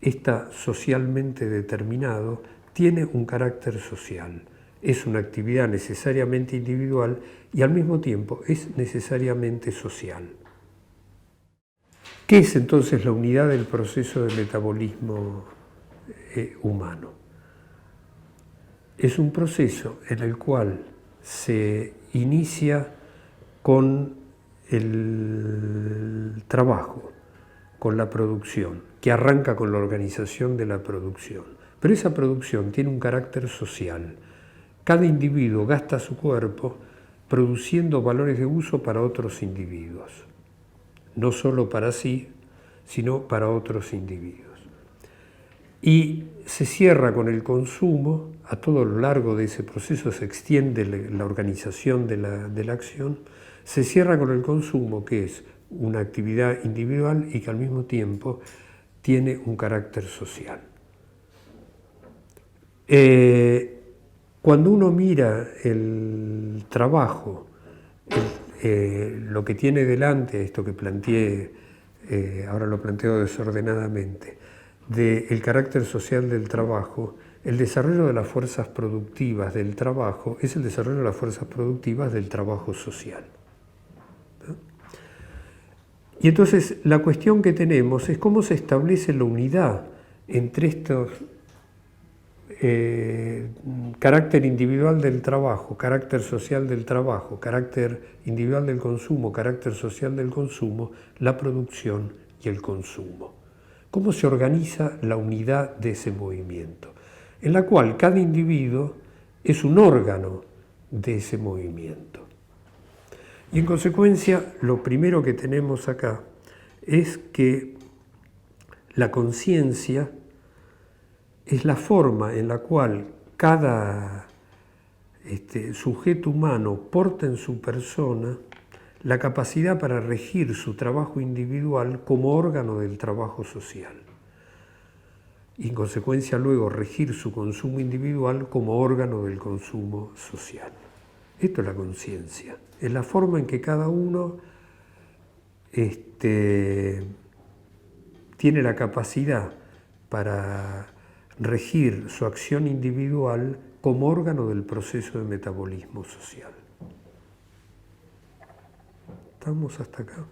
está socialmente determinado, tiene un carácter social, es una actividad necesariamente individual y al mismo tiempo es necesariamente social. ¿Qué es entonces la unidad del proceso de metabolismo humano? Es un proceso en el cual se inicia con el trabajo, con la producción, que arranca con la organización de la producción. Pero esa producción tiene un carácter social. Cada individuo gasta su cuerpo produciendo valores de uso para otros individuos. No solo para sí, sino para otros individuos. Y se cierra con el consumo, a todo lo largo de ese proceso se extiende la organización de la acción, se cierra con el consumo, que es una actividad individual y que al mismo tiempo tiene un carácter social. Cuando uno mira el trabajo, lo que tiene delante, esto que planteé, ahora lo planteo desordenadamente, del carácter social del trabajo, el desarrollo de las fuerzas productivas del trabajo es el desarrollo de las fuerzas productivas del trabajo social. ¿No? Y entonces la cuestión que tenemos es cómo se establece la unidad entre estos carácter individual del trabajo, carácter social del trabajo, carácter individual del consumo, carácter social del consumo, la producción y el consumo. ¿Cómo se organiza la unidad de ese movimiento? En la cual cada individuo es un órgano de ese movimiento. Y en consecuencia, lo primero que tenemos acá es que la conciencia es la forma en la cual cada sujeto humano porta en su persona la capacidad para regir su trabajo individual como órgano del trabajo social. Y en consecuencia luego regir su consumo individual como órgano del consumo social. Esto es la conciencia, es la forma en que cada uno tiene la capacidad para regir su acción individual como órgano del proceso de metabolismo social. ¿Estamos hasta acá?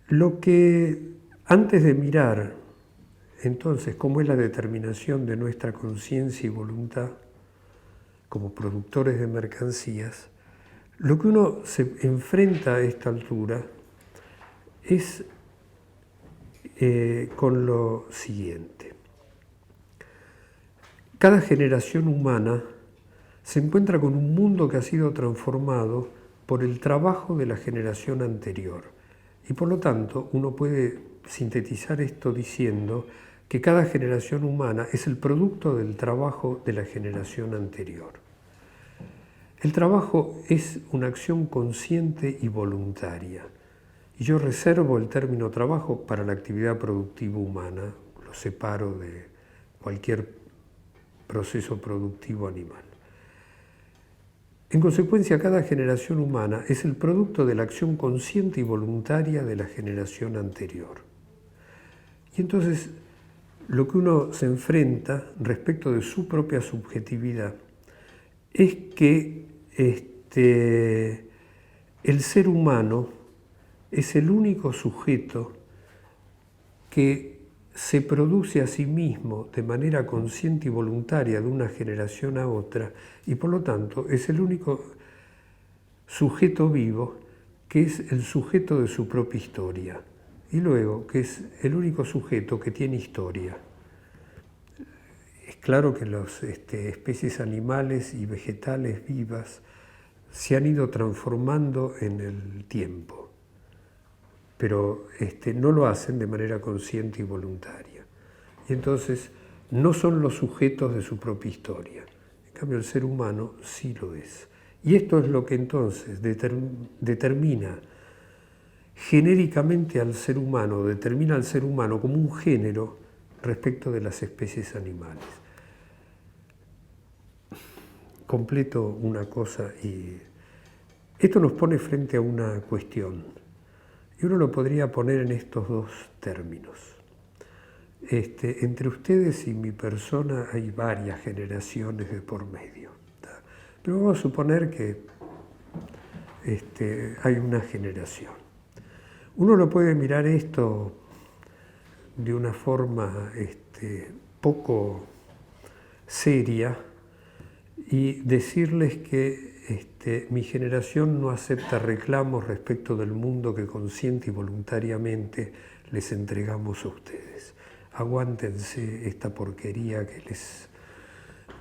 Lo que, antes de mirar, entonces, cómo es la determinación de nuestra conciencia y voluntad como productores de mercancías, lo que uno se enfrenta a esta altura es con lo siguiente. Cada generación humana se encuentra con un mundo que ha sido transformado por el trabajo de la generación anterior. Y por lo tanto, uno puede sintetizar esto diciendo que cada generación humana es el producto del trabajo de la generación anterior. El trabajo es una acción consciente y voluntaria. Y yo reservo el término trabajo para la actividad productiva humana, lo separo de cualquier proceso productivo animal. En consecuencia, cada generación humana es el producto de la acción consciente y voluntaria de la generación anterior. Y entonces, lo que uno se enfrenta respecto de su propia subjetividad es que el ser humano es el único sujeto que se produce a sí mismo de manera consciente y voluntaria de una generación a otra y por lo tanto es el único sujeto vivo que es el sujeto de su propia historia y luego que es el único sujeto que tiene historia. Es claro que las especies animales y vegetales vivas se han ido transformando en el tiempo, pero no lo hacen de manera consciente y voluntaria. Y entonces no son los sujetos de su propia historia. En cambio, el ser humano sí lo es. Y esto es lo que entonces determina genéricamente al ser humano, determina al ser humano como un género respecto de las especies animales. Completo una cosa y esto nos pone frente a una cuestión y uno lo podría poner en estos dos términos. Entre ustedes y mi persona hay varias generaciones de por medio, ¿tá? Pero vamos a suponer que hay una generación. Uno lo puede mirar esto de una forma poco seria y decirles que mi generación no acepta reclamos respecto del mundo que consciente y voluntariamente les entregamos a ustedes. Aguántense esta porquería que les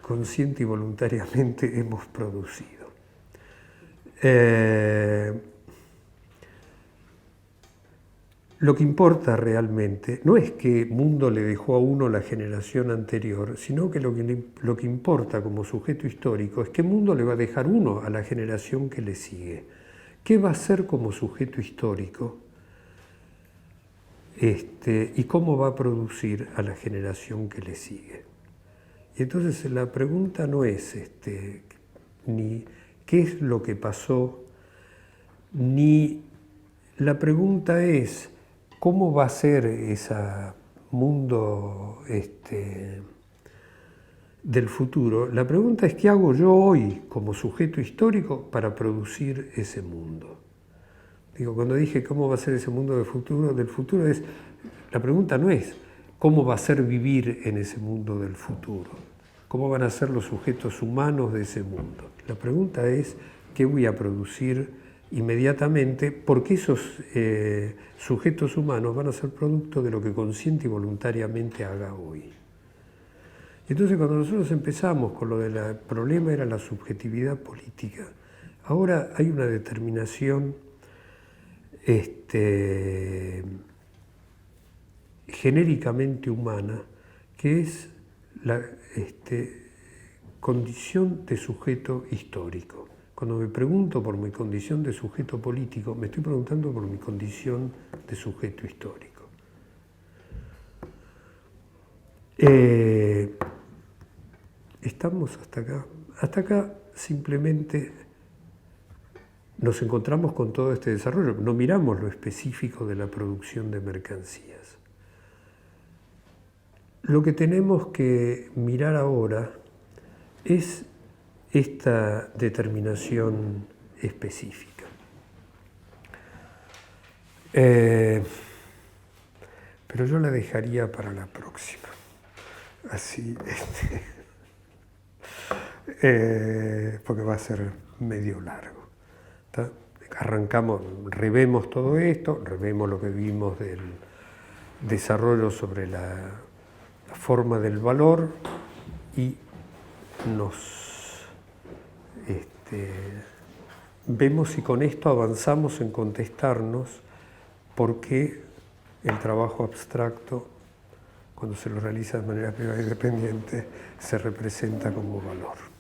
consciente y voluntariamente hemos producido. Lo que importa realmente no es qué mundo le dejó a uno la generación anterior, sino que lo que importa como sujeto histórico es qué mundo le va a dejar uno a la generación que le sigue. ¿Qué va a ser como sujeto histórico? Y cómo va a producir a la generación que le sigue. Y entonces la pregunta no es ni qué es lo que pasó, ni la pregunta es cómo va a ser ese mundo del futuro. La pregunta es qué hago yo hoy como sujeto histórico para producir ese mundo. Digo, cuando dije cómo va a ser ese mundo del futuro es, la pregunta no es cómo va a ser vivir en ese mundo del futuro, cómo van a ser los sujetos humanos de ese mundo. La pregunta es qué voy a producir inmediatamente, porque esos sujetos humanos van a ser producto de lo que consciente y voluntariamente haga hoy. Y entonces cuando nosotros empezamos con lo del problema era la subjetividad política, ahora hay una determinación genéricamente humana, que es la condición de sujeto histórico. Cuando me pregunto por mi condición de sujeto político, me estoy preguntando por mi condición de sujeto histórico. ¿Estamos hasta acá? Hasta acá simplemente nos encontramos con todo este desarrollo, no miramos lo específico de la producción de mercancías. Lo que tenemos que mirar ahora es esta determinación específica. Pero yo la dejaría para la próxima. Así, porque va a ser medio largo. ¿Tá? Arrancamos, revemos todo esto, revemos lo que vimos del desarrollo sobre la forma del valor y nos vemos si con esto avanzamos en contestarnos por qué el trabajo abstracto, cuando se lo realiza de manera privada y independiente, se representa como valor.